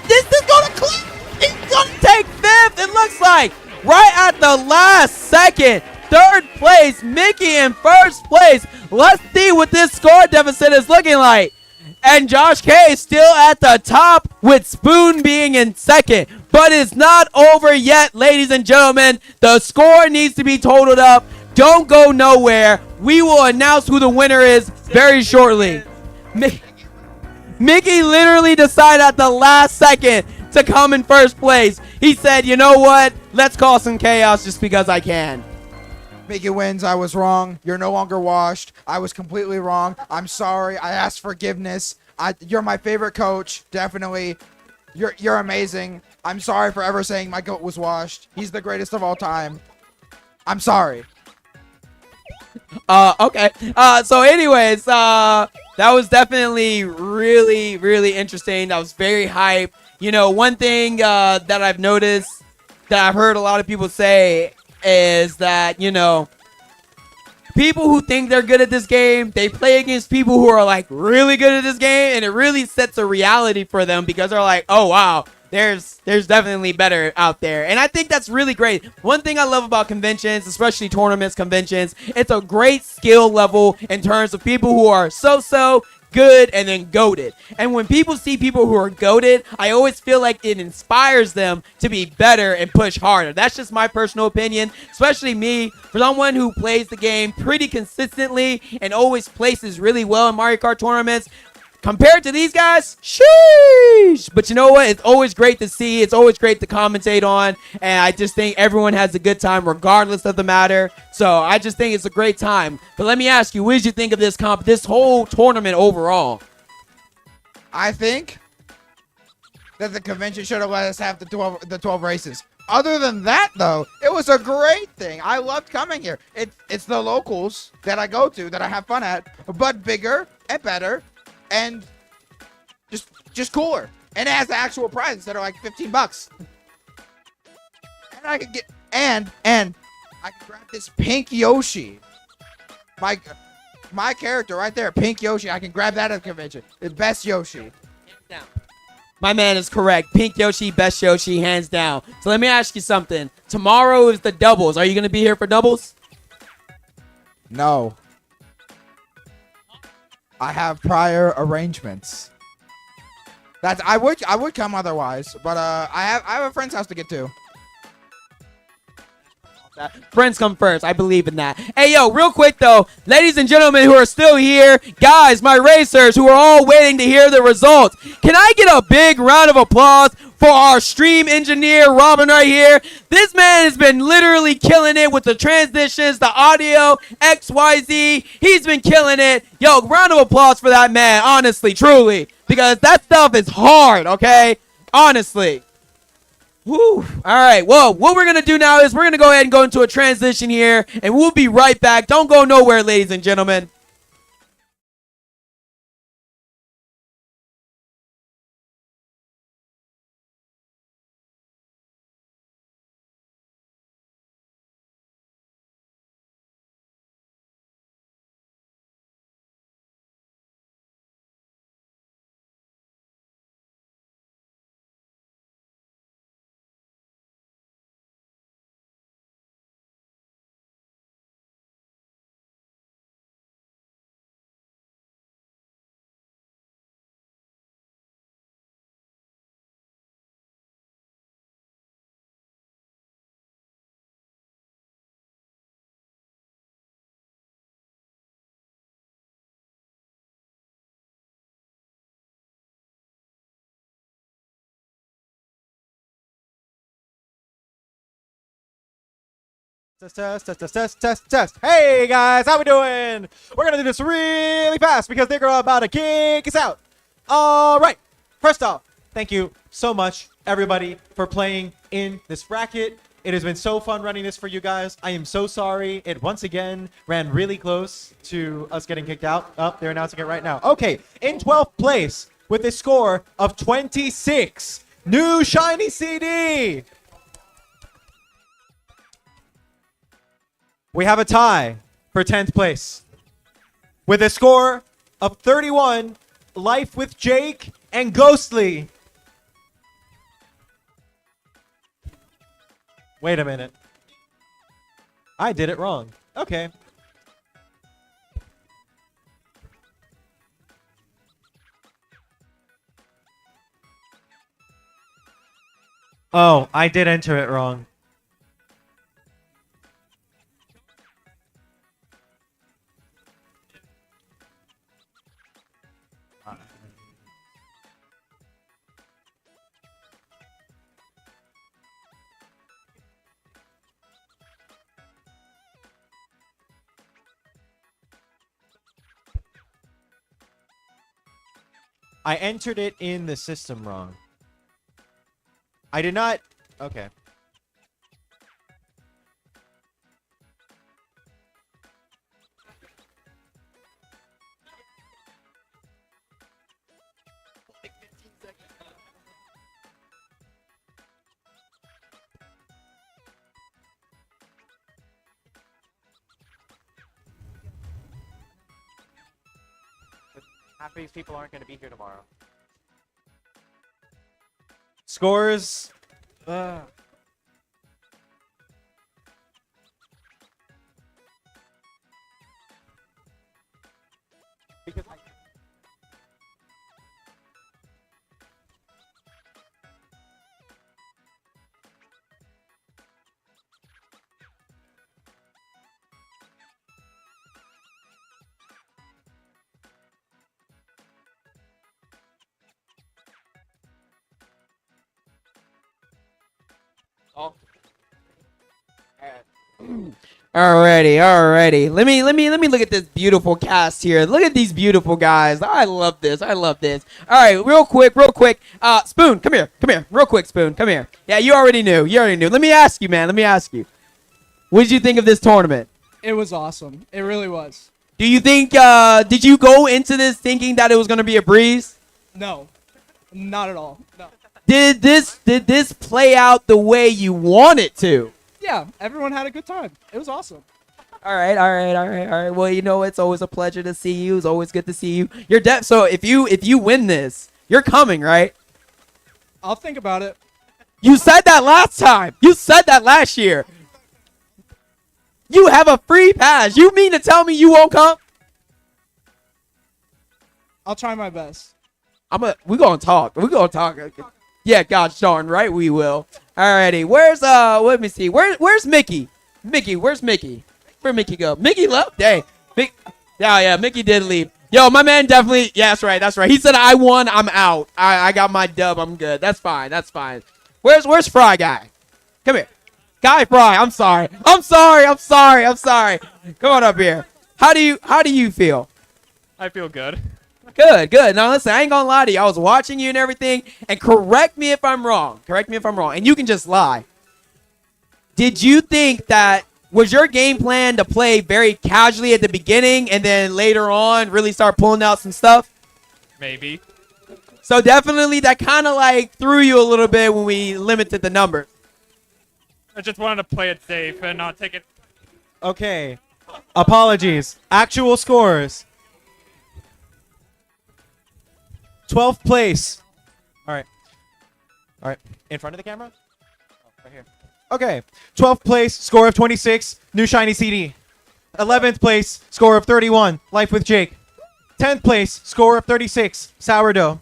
This is going to clip. He's going to take 5th, it looks like. Right at the last second. 3rd place, Mickey in 1st place. Let's see what this score deficit is looking like. And Josh K is still at the top with Spoon being in 2nd. But it's not over yet, ladies and gentlemen. The score needs to be totaled up. Don't go nowhere. We will announce who the winner is very shortly. Mickey literally decided at the last second to come in 1st place. He said, you know what? Let's cause some chaos just because I can. Mickey wins. I was wrong. You're no longer washed. I was completely wrong. I'm sorry. I asked forgiveness. You're my favorite coach. Definitely. You're amazing. I'm sorry for ever saying my goat was washed. He's the greatest of all time. I'm sorry. Okay. So anyways, that was definitely really, really interesting. That was very hype. You know, one thing that I've noticed that I've heard a lot of people say is that, you know, people who think they're good at this game, they play against people who are like really good at this game, and it really sets a reality for them because they're like, oh wow, there's definitely better out there. And I think that's really great. One thing I love about conventions, especially tournaments, conventions, it's a great skill level in terms of people who are so good and then goated. And when people see people who are goated, I always feel like it inspires them to be better and push harder. That's just my personal opinion, especially me, for someone who plays the game pretty consistently and always places really well in Mario Kart tournaments. Compared to these guys, sheesh. But you know what? It's always great to see. It's always great to commentate on. And I just think everyone has a good time regardless of the matter. So I just think it's a great time. But let me ask you, what did you think of this whole tournament overall? I think that the convention should have let us have the 12 races. Other than that, though, it was a great thing. I loved coming here. It's the locals that I go to that I have fun at, but bigger and better. And just cooler. And it has the actual prizes that are like $15. And I could get and I can grab this pink Yoshi. My character right there, pink Yoshi. I can grab that at the convention. The best Yoshi. Down. My man is correct. Pink Yoshi, best Yoshi, hands down. So let me ask you something. Tomorrow is the doubles. Are you going to be here for doubles? No. I have prior arrangements. I would come otherwise, but I have a friend's house to get to. Friends come first. I believe in that. Hey, yo, real quick, though. Ladies and gentlemen who are still here, guys, my racers who are all waiting to hear the results, can I get a big round of applause for our stream engineer, Robin, right here? This man has been literally killing it with the transitions, the audio, XYZ. He's been killing it. Yo, round of applause for that man, honestly, truly, because that stuff is hard, okay? Honestly. Woo. All right, well, what we're going to do now is we're going to go ahead and go into a transition here, and we'll be right back. Don't go nowhere, ladies and gentlemen. Test. Hey guys, how we doing? We're gonna do this really fast because they're about to kick us out. All right. First off, Thank you so much, everybody, for playing in this bracket. It has been so fun running this for you guys. I am so sorry. It once again ran really close to us getting kicked out. Oh, they're announcing it right now. Okay, in 12th place with a score of 26, New Shiny CD. We have a tie for 10th place with a score of 31, Life with Jake and Ghostly. Wait a minute. I did it wrong. Okay. Oh, I did enter it wrong. I entered it in the system wrong. I did not. Okay. Half of these people aren't going to be here tomorrow. Scores. Because Alrighty. Let me look at this beautiful cast here. Look at these beautiful guys. I love this. All right, real quick. Spoon, come here. Real quick, Spoon, come here. Yeah, you already knew. Let me ask you, man. What did you think of this tournament? It was awesome. It really was. Do you think, did you go into this thinking that it was going to be a breeze? No, not at all. No. Did this play out the way you want it to? Yeah, everyone had a good time. It was awesome. All right. Well, you know, it's always a pleasure to see you. It's always good to see you. So if you win this, you're coming, right? I'll think about it. You said that last time. You said that last year. You have a free pass. You mean to tell me you won't come? I'll try my best. We're gonna talk. Yeah, gosh darn right we will. Alrighty. Where's let me see. Where's Mickey? Where's Mickey? Where'd Mickey go? Mickey left? Dang. Yeah, Mickey did leave. Yo, my man definitely, yeah, that's right. He said I won, I'm out. I got my dub, I'm good. That's fine. Where's Fry Guy? Come here. Guy Fry, I'm sorry. Come on up here. How do you feel? I feel good. Good. Now listen, I ain't gonna lie to you. I was watching you and everything, and correct me if I'm wrong. And you can just lie. Did you think that was your game plan to play very casually at the beginning and then later on really start pulling out some stuff? Maybe. So definitely that kind of like threw you a little bit when we limited the numbers. I just wanted to play it safe and not take it. Okay. Apologies. Actual scores. 12th place. All right. In front of the camera? Oh, right here. Okay. 12th place, score of 26, New Shiny CD. 11th place, score of 31, Life with Jake. 10th place, score of 36, Sourdough.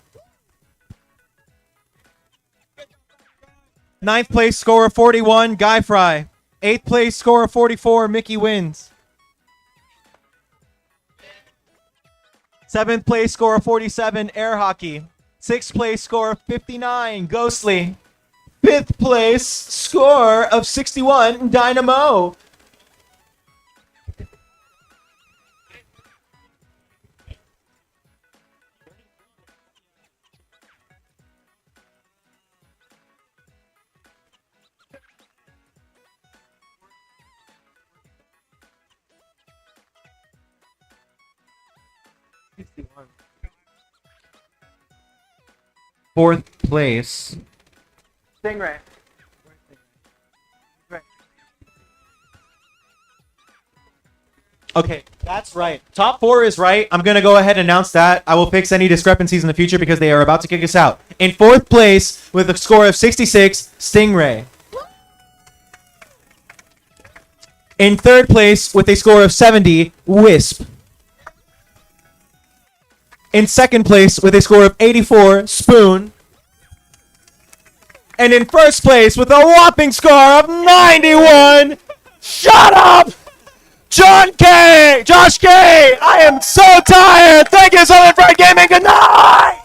9th place, score of 41, Guy Fry. 8th place, score of 44, Mickey wins. 7th place, score of 47, Air Hockey. 6th place, score of 59, Ghostly. 5th place, score of 61, Dynamo. Fourth place. Stingray. Okay, that's right. Top 4 is right. I'm going to go ahead and announce that. I will fix any discrepancies in the future because they are about to kick us out. In 4th place with a score of 66, Stingray. In 3rd place with a score of 70, Wisp. In 2nd place with a score of 84, Spoon. And in 1st place with a whopping score of 91, shut up! Josh K! I am so tired! Thank you so much for gaming! Good night!